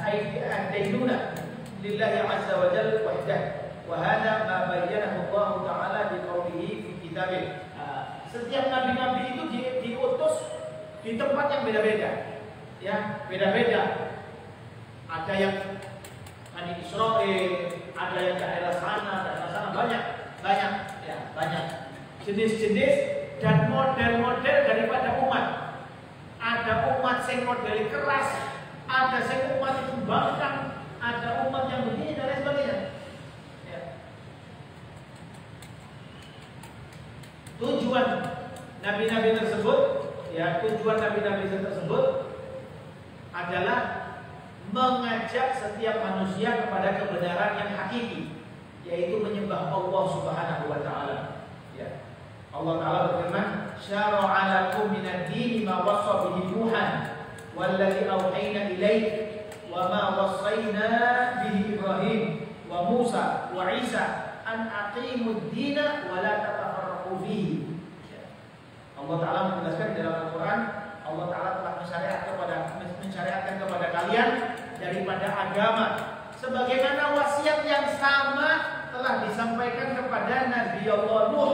[SPEAKER 2] ad-daynuna lillahi 'azza wa jalla wahdah wa hadha ma bayyanahu Allah Ta'ala bi qawlihi fi kitabih. Setiap nabi-nabi itu diutus di tempat yang beda-beda, ya, beda-beda. Ada yang Bani Israel, ada yang daerah sana, banyak, ya, banyak jenis-jenis dan model-model daripada umat. Ada umat yang model keras, ada yang umat itu bangkang, ada umat yang begini dan lain sebagainya. Ya. Tujuan nabi-nabi tersebut, ya, tujuan nabi-nabi tersebut adalah mengajak setiap manusia kepada kebenaran yang hakiki, yaitu menyembah Allah Subhanahu wa Ta'ala. Ya. Allah Ta'ala berfirman, "Syara'a lakum minad dini ma wassa bihi Nuhan wallazi awhayna ilaik wa ma wassayna bihi Ibrahim wa Musa wa Isa an aqimud dina wa la tatafarraqu fihi." Allah Ta'ala menjelaskan dalam Al-Quran, Allah Ta'ala telah mensyariatkan kepada kalian daripada agama sebagaimana wasiat yang sama telah disampaikan kepada Nabi Allah Nuh,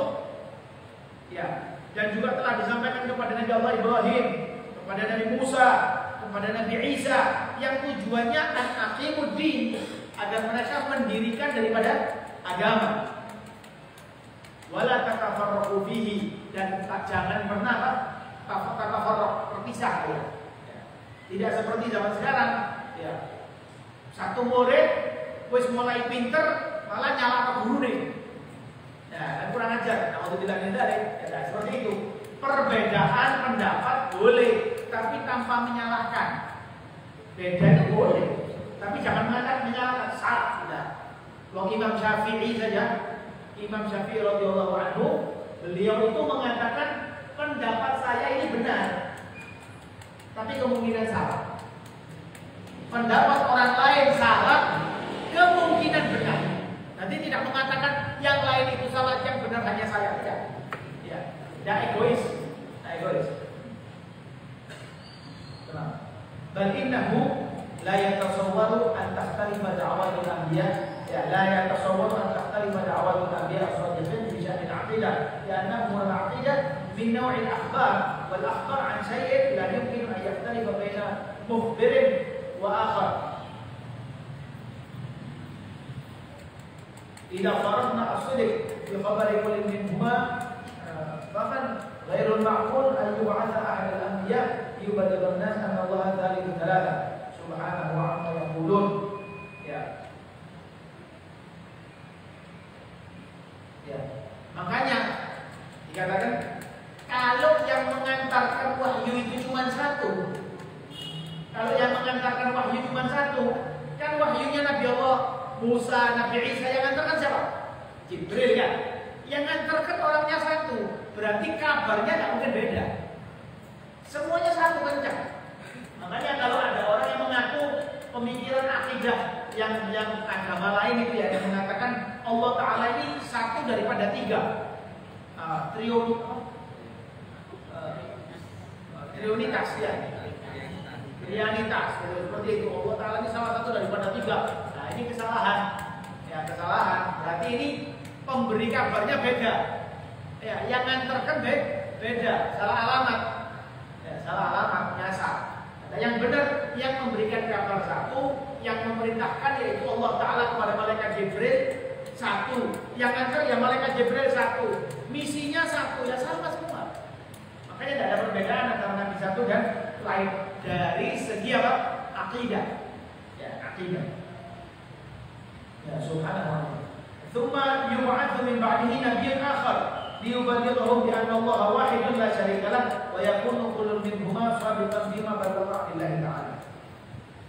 [SPEAKER 2] ya, dan juga telah disampaikan kepada Nabi Allah Ibrahim, kepada Nabi Musa, kepada Nabi Isa, yang tujuannya an-aqimuddin, agar mereka mendirikan daripada agama. Wala tatafarraqu fihi, dan jangan pernah tatafarraq, terpisah, ya. Tidak seperti zaman sekarang, ya. Satu murid wis mulai pinter malah nyala ke guru nih. Ya, kurang ajar. Kalau dibilang dari, ya, seperti itu. Perbedaan pendapat boleh, tapi tanpa menyalahkan. Beda itu boleh, tapi jangan menyalahkan. Salah, tidak. Wong Imam Syafi'i saja, Imam Syafi'i radhiyallahu anhu, beliau itu mengatakan pendapat saya ini benar, tapi kemungkinan salah. pendapat orang lain salah, kemungkinan benar. Nanti tidak mengatakan yang lain itu salah, yang benar hanya saya. Tidak. Ya, tidak egois. Tidak egois. Kenapa? Bal innahu la yatasawwaru an takhtalifa da'watul anbiya, ya la yatasawwaru an takhtalifa da'watul anbiya as-sadiqin bi sya'ni al-'aqidah, li'annahu al-'aqidah min naw'il akhbar, wal akhbar 'an syai'in la yumkin an yakhtalifa baina mukhbirin wa akhar. Idza faradna as-sidq fi khabari kullin minhuma bahkan ghairul ma'qul an yub'atha ahad al-anbiya yuballighu an-nas anna Allah thalithu thalatha subhanahu wa ta'ala yaqulun. Ya. Ya. Makanya dikatakan kalau yang mengantarkan wahyu itu cuma satu. Kalau yang mengantarkan wahyu cuma satu, kan wahyunya Nabi Allah Musa, Nabi Isa, yang ngantarkan siapa? Jibril kan? Yang ngantarkan orangnya satu, berarti kabarnya nggak mungkin beda. Semuanya satu kencang. Makanya kalau ada orang yang mengaku pemikiran akidah yang agama lain itu ya, yang mengatakan Allah Ta'ala ini satu daripada tiga, triunitas ya, trianitas, seperti itu. Allah Ta'ala ini salah satu daripada tiga. Nah ini kesalahan, ya kesalahan. Berarti ini pemberi kabarnya beda, ya yang nganterkan beda, salah alamat, ya salah alamat, nyasar. Nah, yang benar yang memberikan kabar satu, yang memerintahkan yaitu Allah Ta'ala kepada malaikat Jibril satu, yang nganter ya malaikat Jibril satu, misinya satu, ya sama semua. Makanya tidak ada perbedaan antara Nabi satu dan lain dari segi apa? Akidah. Ya, akidah. Ya, subhanallah. Thumma yub'atsu min ba'dihi nabiyyun akhar liyuballighahum bi anna Allah wahidun la syarika lah wa yakunu kullun minhuma sabiqan bima balagha billahi ta'ala.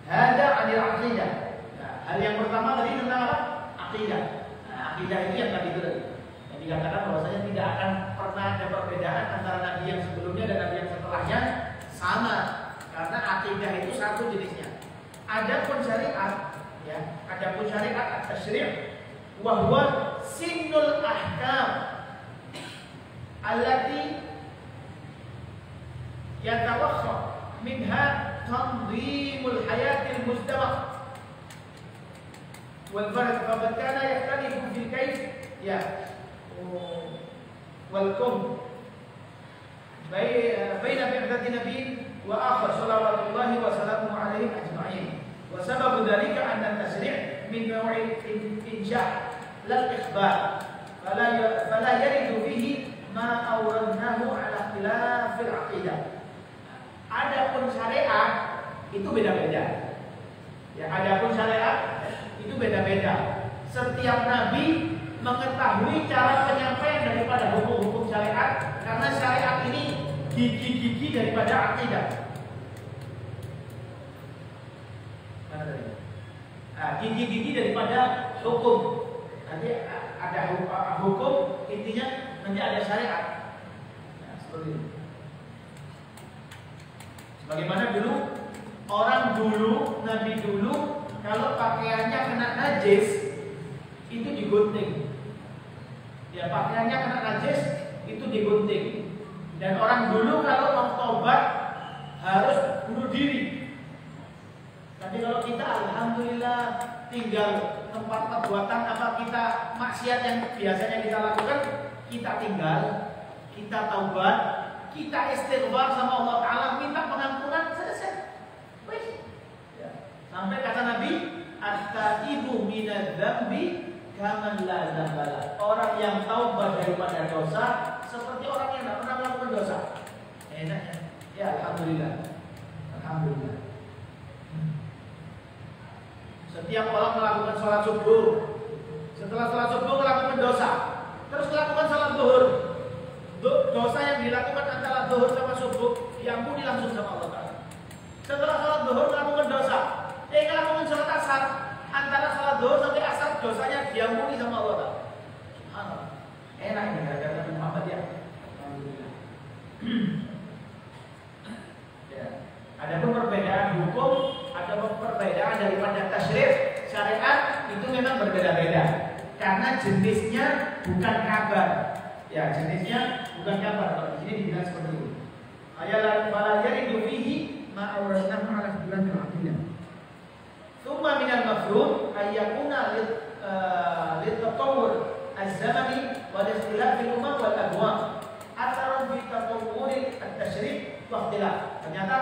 [SPEAKER 2] Hada 'anil aqidah. Nah, hal yang pertama tadi tentang apa? Akidah. Nah, akidah ini yang tadi itu tadi. Yang dikatakan bahwasanya tidak akan pernah ada perbedaan antara nabi yang sebelumnya dan nabi yang setelahnya, sama. Karena akidah itu satu jenisnya. Adapun syariat, ya, adapun syariat at-tasyri' wa huwa sinnul ahkam allati yatawakha minha tanzimul hayatil mujtama' wal farq fa kana yakhtalifu fil kayf ya wal kum baina bi'tsati nabiyyin wa akhar salawatullahi wa salamuhu alaihim ajma'in. Wa sababu dzalika anna at-tasyri' min naw'il insya' lal ikhbar fala yaridu fihi ma awradnahu ala khilafil aqidah. Adapun syariat itu beda-beda. Ya, adapun syariat itu beda-beda. Setiap nabi mengetahui cara penyampaian daripada hukum-hukum syariat, karena syariat ini gigi-gigi daripada akidah. Nah, gigi-gigi daripada hukum. Nanti ada hukum, intinya nanti ada syariat. Nah, seperti itu. Sebagaimana dulu, orang dulu, nabi dulu, kalau pakaiannya kena najis, itu digunting. Ya, pakaiannya kena najis, itu digunting. Dan orang dulu kalau mau tobat harus bunuh diri. Tapi kalau kita alhamdulillah tinggal tempat perbuatan apa kita maksiat yang biasanya kita lakukan, kita tinggal, kita taubat, kita istighfar sama Allah Ta'ala, minta pengampunan, selesai. Ya. Sampai kata Nabi, at-taibu minadz-dzambi kaman la dzambala. Orang yang taubat daripada dosa seperti orang yang tidak pernah melakukan dosa. Enaknya, ya alhamdulillah, alhamdulillah. Setiap orang melakukan sholat subuh, setelah sholat subuh melakukan dosa, terus melakukan sholat zuhur, dosa yang dilakukan antara zuhur sama subuh diampuni langsung sama Allah Ta'ala. Setelah sholat zuhur melakukan dosa, melakukan sholat asar, antara sholat zuhur sampai asar dosanya diampuni sama Allah Ta'ala. Subhanallah. Enak ini gara-gara Nabi Muhammad ya. Alhamdulillah. Ya. Ada pun perbedaan hukum, ada perbedaan daripada tasyri', syariat itu memang berbeda-beda. Karena jenisnya bukan kabar. Ya, jenisnya bukan kabar. Kalau di sini dibilang seperti itu. Ayalan fala yaridu fihi ma awrasnahu ala bulan al-aqidah. Tsumma min al-mafhum ay yakuna litatawwur az-zamani wa ikhtilaf al-umam wal ahwa. Atharun fi tatawwur at-tasyri' wa ikhtilaf. Ternyata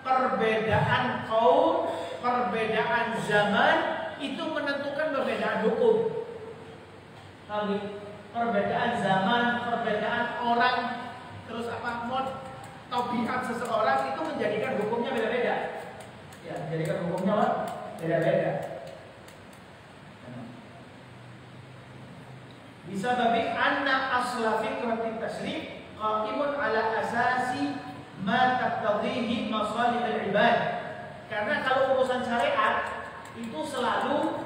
[SPEAKER 2] perbedaan kaum, perbedaan zaman itu menentukan perbedaan hukum. Perbedaan zaman, perbedaan orang, terus mod, tabiat seseorang itu menjadikan hukumnya beda-beda. Ya, menjadikan hukumnya beda-beda. Bisa babi anna asla fiqh tasyri' qa'imun ala asasi ma taqtadhihi masalih al-ibad. Karena kalau urusan syariat itu selalu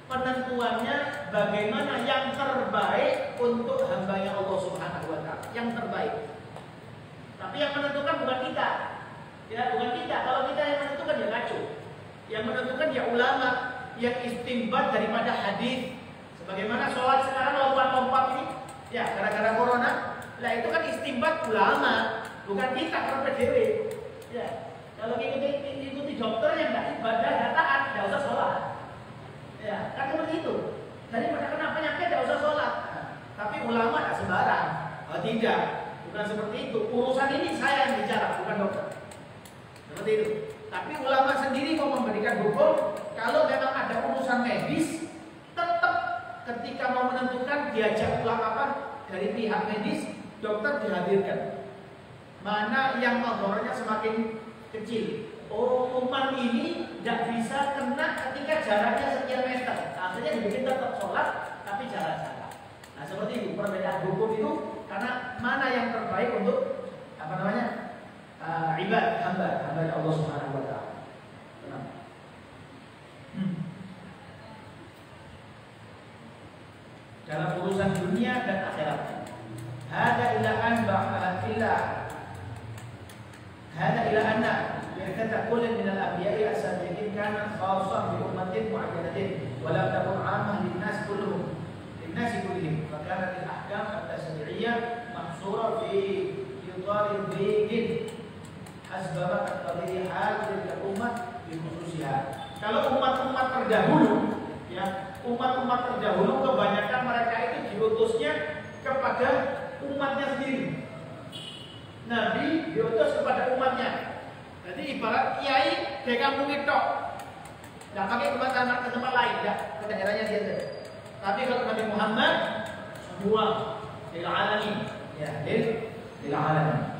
[SPEAKER 2] penentuannya bagaimana yang terbaik untuk hambanya Allah Subhanahu wa ta'ala, yang terbaik. Tapi yang menentukan bukan kita. Ya, bukan kita. Kalau kita yang menentukan ya kacau. Yang menentukan ya ulama yang istinbat daripada hadis. Sebagaimana sholat sekarang lompat-lompat ini, ya gara-gara corona. Lah itu kan istinbat ulama, bukan kita PDW. Ya, kalau ikuti dokter yang tidak ibadah, tidak taat, tidak usah sholat. Ya, kan seperti itu. Daripada kena penyakit tidak usah sholat. Tapi ulama tidak sembarang. Oh, tidak, bukan seperti itu. Urusan ini saya yang bicara, bukan dokter. Seperti itu. Tapi ulama sendiri mau memberikan hukum. Kalau memang ada urusan medis, tetap ketika mau menentukan diajak pulang apa dari pihak medis, dokter dihadirkan. Mana yang madoranya semakin kecil. Oh, umpan ini tidak bisa kena ketika jaraknya sekian meter. Akhirnya dibikin tetap sholat, tapi jarak-jarak. Nah, seperti itu perbedaan hukum itu karena mana yang terbaik untuk ibad hamba Allah Subhanahu wa ta'ala. Dalam urusan dunia dan akhirat. Hada ila anna يرتد كل من الأنبياء السابقين كان خاصة بأمة معينة ولم تكن عامة للناس كلهم فكانت الأحكام التشريعية محصورة في إطار ضيق حسب ما تقتضيه حال تلك الأمة بخصوصها. Kalau umat-umat terdahulu, ya umat-umat terdahulu kebanyakan mereka itu diutusnya kepada umatnya sendiri. Nabi diutus kepada umatnya. Jadi ibarat kiai dari kampung itu, nggak pakai ke tempat lain, nggak ke daerahnya dia. Tapi kalau Nabi Muhammad semua lil alamin, ya lil alamin.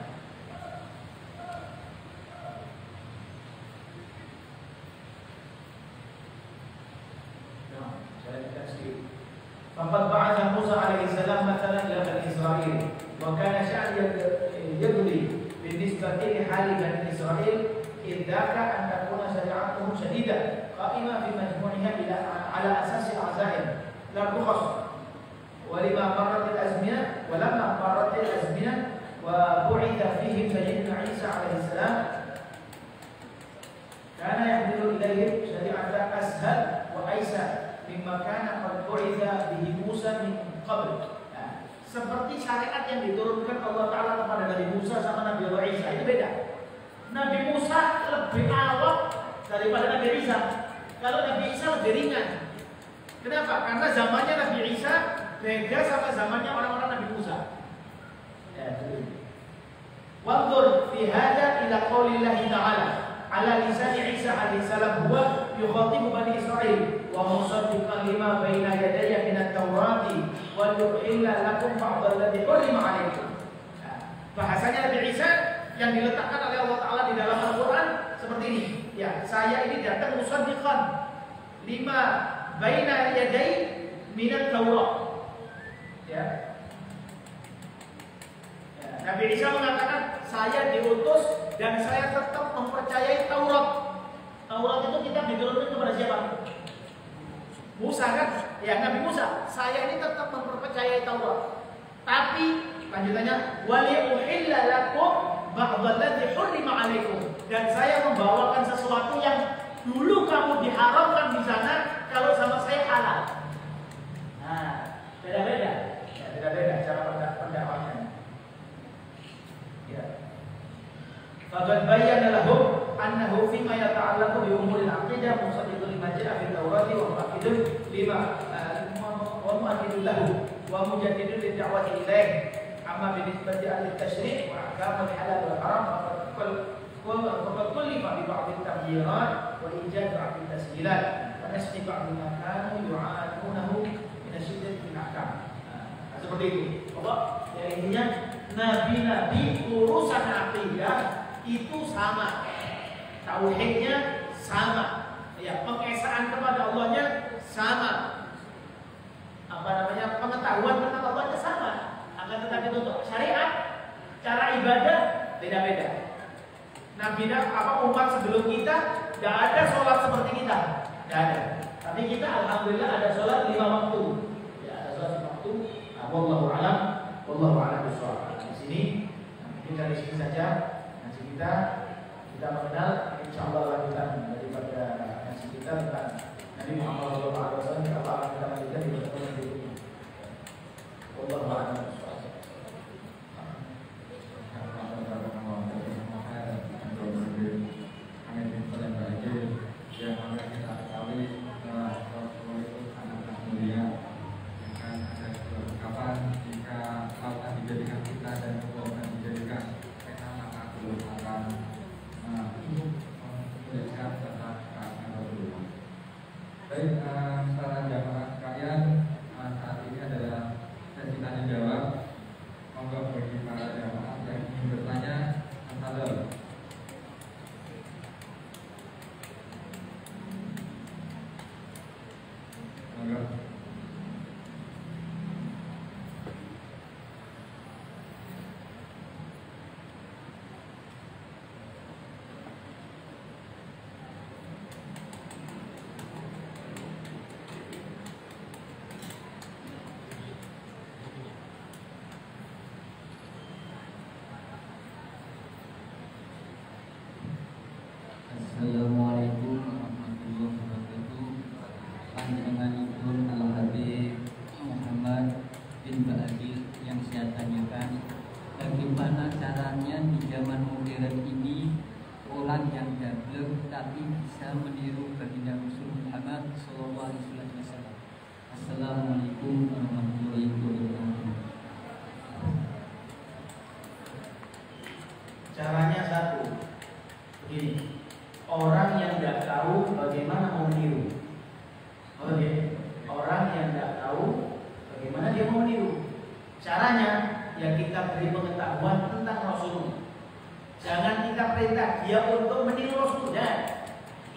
[SPEAKER 2] Nah, saya kasih. Faqad ba'atha Musa alaihi salam mathalan ila Bani Israil, wa kana sya'yan yadli بالنسبة لحال بني إسرائيل إذ ذاك أن تكون شريعتهم شديدة قائمة في مجموعها على أساس العزائم لا الرخص ولما مرت الأزمنة وبعث فيهم سيدنا عيسى عليه السلام كان يحمل إليهم شريعة أسهل وأيسر مما كان قد بعث به موسى من قبل. Seperti syariat yang diturunkan Allah Ta'ala kepada Nabi Musa sama Nabi Isa itu beda. Nabi Musa lebih awal daripada Nabi Isa. Kalau Nabi Isa lebih ringan. Kenapa? Karena zamannya Nabi Isa beda sama zamannya orang-orang Nabi Musa. Wanzur fi hadza ila qaulillahi ta'ala ala lisan Isa alaihi salam huwa yukhatibu Bani Israil wa musaddiqan lima baina yadayya min at-taurati wa yuhilla lakum ba'd alladhi hurrima 'alaykum. Bahasanya Nabi Isa yang diletakkan oleh Allah Ta'ala di dalam Al-Quran seperti ini. Ya, saya ini datang musaddiqan lima baina yaday min at-taurat. Ya. Nabi Isa mengatakan saya diutus dan saya tetap mempercayai Taurat. Taurat itu kitab diturunkan kepada siapa? Musa kan? Ya, Nabi Musa. Saya ini tetap mempercayai Taurat. Tapi lanjutannya wali uhilla lakum ba'dalladzi hurrima 'alaikum. Dan saya membawakan sesuatu yang dulu kamu umuril aqidah musaddiqun lima ja'a fil Tawrati wa mu'akkidun lima wa mu'akkidun lahu wa mujaddidun lid da'wati ilaih. Amma binisbati ahli tasyri' wa ahkam al-halal wal haram faqad kullifa bi ba'd at-taghyirat wa ijad ba'd at-tasjilat wa nasbi ba'd ma kanu yu'adunahu min asyiddati fil ahkam. Seperti itu. Bahwa ya intinya nabi-nabi urusan aqidah itu sama, tauhidnya sama, ya pengesaan kepada Allahnya sama, pengetahuan tentang Allahnya sama. Akan tetapi untuk syariat, cara ibadah beda-beda. Nabi umat sebelum kita tidak ada sholat seperti kita, tidak ada. Tapi kita alhamdulillah ada sholat 5 waktu. Ya, ada sholat 5 waktu. Wallahu a'lam, wallahu a'lam bishawab. Di sini, mungkin dari sini saja ngaji kita mengenal, insyaallah lanjutan daripada ngaji kita tentang Nabi Muhammad SAW. Kita akan kita lanjutkan di pertemuan berikutnya. Wallahu a'lam bishawab.
[SPEAKER 1] Yang mana kita ketahui Rasulullah itu sangat mulia. Kapan jika lautan dijadikan kita dan kebauan dijadikan kita, maka belum akan melihat tentang Rasulullah. Baik, para jamaah sekalian, saat ini adalah sesi tanya jawab. Monggo bagi para jamaah yang ingin bertanya, tafadhol. Monggo.
[SPEAKER 3] Assalamualaikum warahmatullahi wabarakatuh. Panjenenganipun Al-Habib Muhammad bin Ba'adil yang saya tanyakan, bagaimana caranya di zaman modern ini orang yang gablek tapi bisa meniru baginda Rasul Muhammad SAW. Assalamualaikum warahmatullahi wabarakatuh.
[SPEAKER 2] Caranya satu, begini. Orang yang tidak tahu bagaimana mau meniru. Oke. Orang yang tidak tahu bagaimana dia mau meniru. Caranya ya kita beri pengetahuan tentang Rasulullah. Jangan kita perintah dia untuk meniru Rasulullah.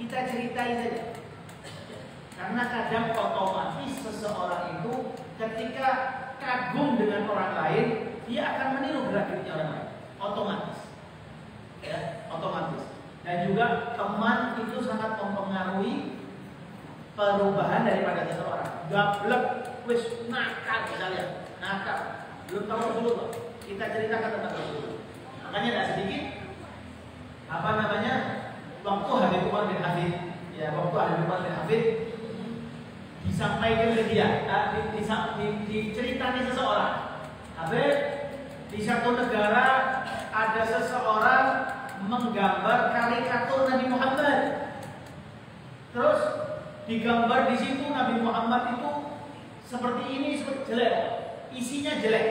[SPEAKER 2] Kita ceritain saja. Karena kadang otomatis seseorang itu ketika kagum dengan orang lain, dia akan meniru gerak-geriknya orang lain. Otomatis. Ya, otomatis. Dan juga teman itu sangat mempengaruhi perubahan daripada seseorang. Gablek, wis nakal misalnya, nakal. Belum tahu Rasulullah. Kita ceritakan tentang Rasulullah. Makanya tidak sedikit waktu Habib Umar bin Hafid, ya waktu Habib Umar bin Hafid disampaikan ke dia, diceritani seseorang. Habib, di satu negara ada seseorang menggambar karikatur Nabi Muhammad. Terus digambar di situ Nabi Muhammad itu seperti ini, seperti jelek, isinya jelek,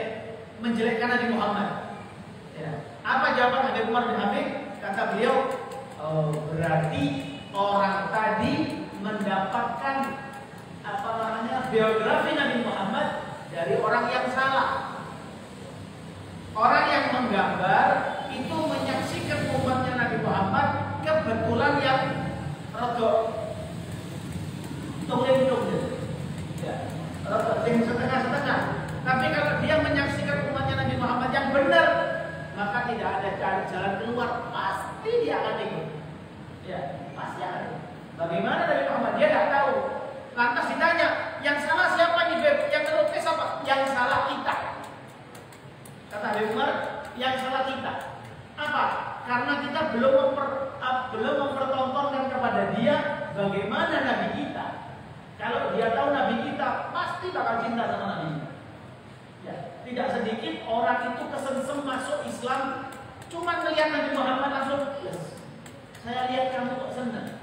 [SPEAKER 2] menjelekkan Nabi Muhammad. Ya. Apa jawaban Habib Umar bin Hafid? Kata beliau, oh, berarti orang tadi mendapatkan biografi Nabi Muhammad dari orang yang salah. Orang yang menggambar itu menyaksikan umatnya Nabi Muhammad kebetulan yang rodok tulen-tulen, ya, rodok yang setengah-setengah. Tapi kalau dia menyaksikan umatnya Nabi Muhammad yang benar, maka tidak ada jalan keluar, pasti dia akan ikut. Ya, pasti akan ikut. Bagaimana Nabi Muhammad? Dia tidak tahu. Lantas ditanya, yang salah siapa nih Beb? Yang terukis apa? Yang salah kita. Kata Habib Umar, yang salah kita. Apa? Karena kita belum mempertontonkan kepada dia bagaimana Nabi kita. Kalau dia tahu Nabi kita, pasti bakal cinta sama Nabi. Ya, tidak sedikit orang itu kesengsem masuk Islam, cuma melihat Nabi Muhammad langsung, yes, saya lihat kamu kok senang.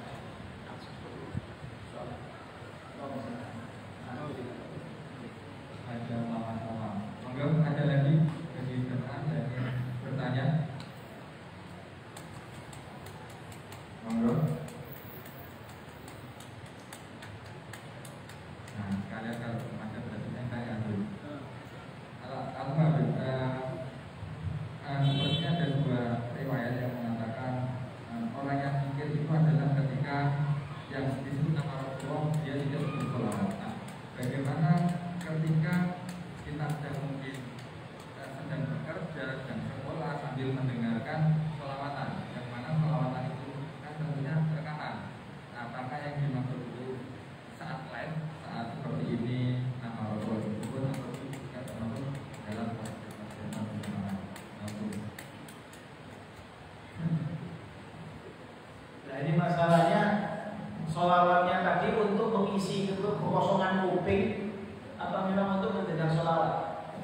[SPEAKER 2] kuping atau memang untuk mendengar sholawat?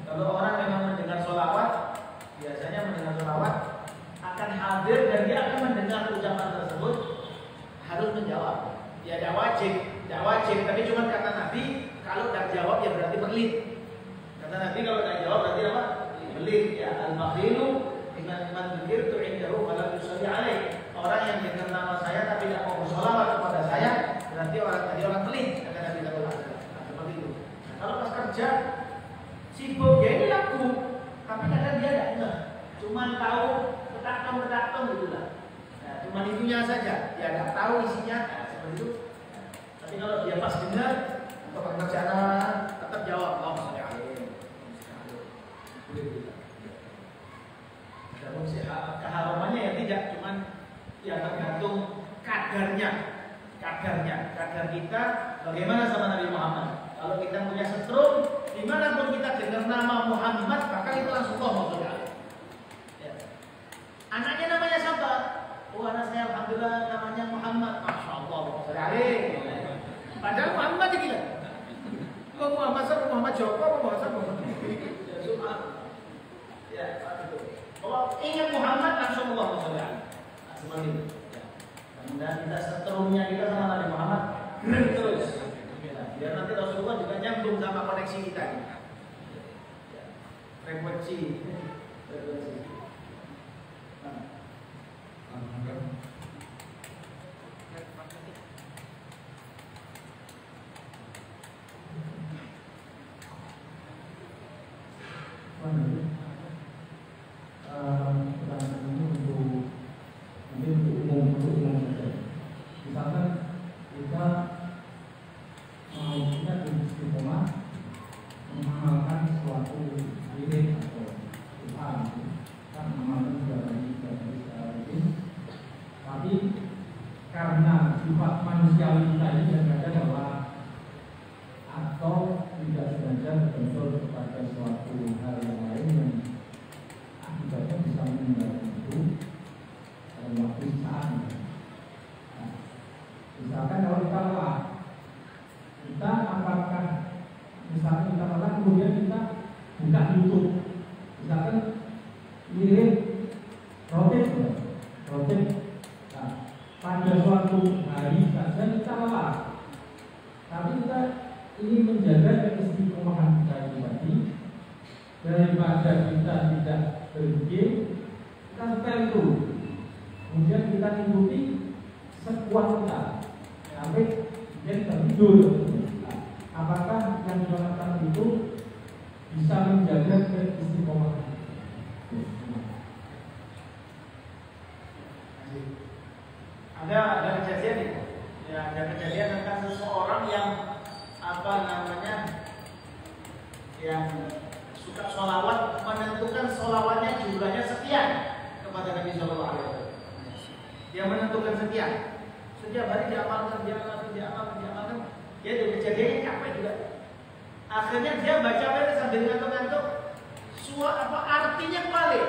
[SPEAKER 2] Kalau orang memang mendengar sholawat, biasanya mendengar sholawat akan hadir dan dia akan mendengar ucapan tersebut, harus menjawab. Ya tidak wajib, tapi cuma kata Nabi, kalau tidak jawab ya berarti pelit. Kata Nabi kalau tidak jawab berarti apa? Pelit. Ya al-bakhilu man dzikirtu indahu falam yusalli alaih. Orang yang dengar nama saya tapi tidak mau bersolawat kepada saya, berarti orang pelit. Kata Nabi sallallahu alaihi wasallam. Seperti itu. Nah, kalau pas kerja sibuk ya ini laku, tapi kadang dia tidak dengar, cuma tahu ketakton gitu lah. Nah, cuma itunya saja, dia tidak tahu isinya. Nah, seperti itu. Tapi kalau dia pas dengar untuk pekerjaan tetap jawab, oh saya alim. Namun keharamannya ya tidak, cuman ya tergantung kadarnya. Kadar kita bagaimana sama Nabi Muhammad. Kalau kita punya setrum, dimanapun kita dengar nama Muhammad, maka itu langsung Allah. Ya. Anaknya namanya siapa? Oh anak saya alhamdulillah namanya Muhammad. Masya Allah, padahal Muhammad gila. Kok Muhammad Joko, Muhammad ya, itu. Kalau ingat Muhammad langsung Allah seperti itu. Kemudian kita seterusnya kita sama Nabi Muhammad terus. Biar nanti Rasulullah juga nyambung sama koneksi kita. Frekuensi.
[SPEAKER 4] Misalkan kita kita istiqomah mengamalkan suatu diri atau Tuhan, kita mengamalkan secara rutin, tapi karena sifat manusiawi kita ini kadang-kadang bahwa atau tidak sengaja terbentur kepada suatu hal yang lain yang akibatnya bisa meninggalkan itu dalam waktu saat ini. Misalkan kalau kita lelah, kita apakah misalkan kita lelah kemudian kita buka YouTube, misalkan mirip rotate, nah, pada suatu hari saja kita lelah, tapi kita ingin menjaga keistiqomahan kita tadi daripada kita tidak berpikir, kita setel itu, kemudian kita ikuti sekuat kita sampai dia tertidur. Apakah yang dilakukan itu bisa menjaga keistiqomahan?
[SPEAKER 2] Ada kejadian itu. Ya, ada kejadian tentang seseorang yang yang suka sholawat, menentukan sholawatnya jumlahnya sekian kepada Nabi Sallallahu Alaihi Wasallam. Dia menentukan setiap hari diamalkan. Dia itu kejadiannya capek juga. Akhirnya dia baca sambil ngantuk-ngantuk. Artinya balik.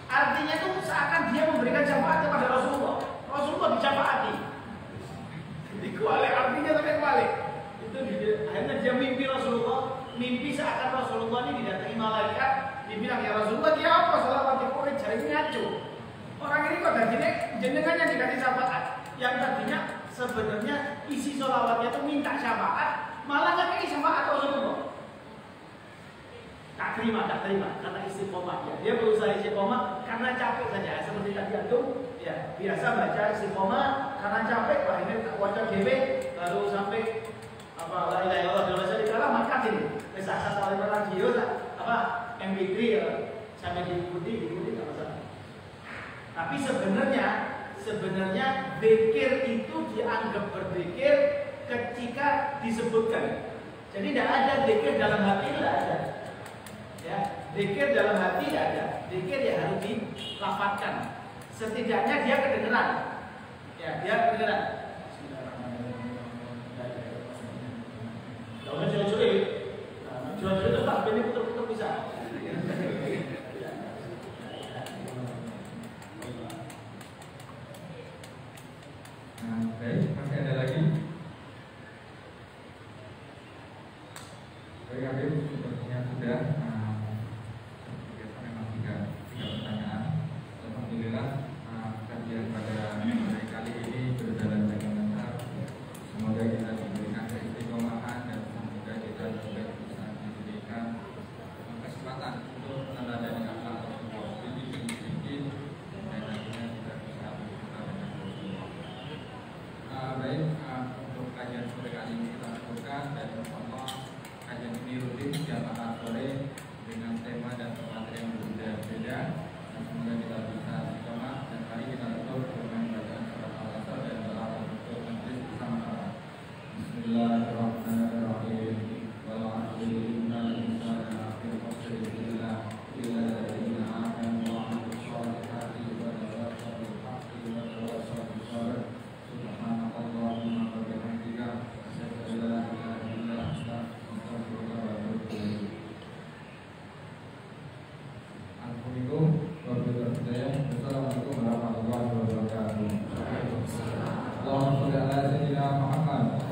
[SPEAKER 2] Artinya itu seakan dia memberikan syafaat kepada Rasulullah. Rasulullah disyafaati. Dikuali artinya sampai balik. Itu akhirnya dia mimpi Rasulullah. Mimpi seakan Rasulullah ini didatangi malaikat. Dibilang ya Rasulullah dia apa? Salawat di Quraish jadi ngaco. Orang ini kok tadinya jenengan yang dikasih syafaat, yang tadinya sebenarnya isi sholawatnya itu minta syafaat, malah nggak kayak syafaat Rasulullah. Tak terima karena istiqomah ya. Dia berusaha istiqomah karena capek saja, seperti tadi antum ya biasa baca istiqomah karena capek, wah ini baca GB lalu sampai la ilaha illallah dalam bahasa dikala maka ini besar oleh radio MP3 ya sampai diikuti nggak masalah. Tapi sebenarnya zikir itu dianggap berzikir ketika disebutkan. Jadi tidak ada zikir dalam hati, tidak ada. Ya, zikir dalam hati tidak ada. Zikir ya harus dilafadzkan. Setidaknya dia kedengeran. Ya, dia kedengeran. Kalau curi-curi itu tak boleh putar-putar bisa.
[SPEAKER 1] Baik, masih ada lagi? Habib sepertinya sudah biasa memang tiga pertanyaan. Alhamdulillah kajian pada hari kali ini berjalan dengan lancar. Semoga kita diberikan keistiqomahan dan semoga kita juga bisa diberikan kesempatan untuk meneladani akhlak Rasulullah sedikit dan akhirnya kita bisa berjumpa dengan Rasulullah. Baik, untuk kajian sore kali ini kita lakukan dan insyaallah kajian ini rutin setiap ahad sore dengan tema dan materi yang berbeda-beda. Dan semoga kita bisa istiqomah dan mari kita tutup dengan bacaan surat Al-Asr dan doa untuk majelis bersama-sama. Bismillahirrahmanirrahim. Wal 'asri innal insana lafi khusr illa alladziina aamanu wa 'amilus shalihati wa tawassaw bil haqqi wa tawassaw bis sabr. Subhanakallahumma wa bihamdika asyhadu an la ilaha illa anta astaghfiruka wa atubu ilaik. Assalamualaikum warahmatullahi wabarakatuh. Allahumma shalli ala sayyidina Muhammad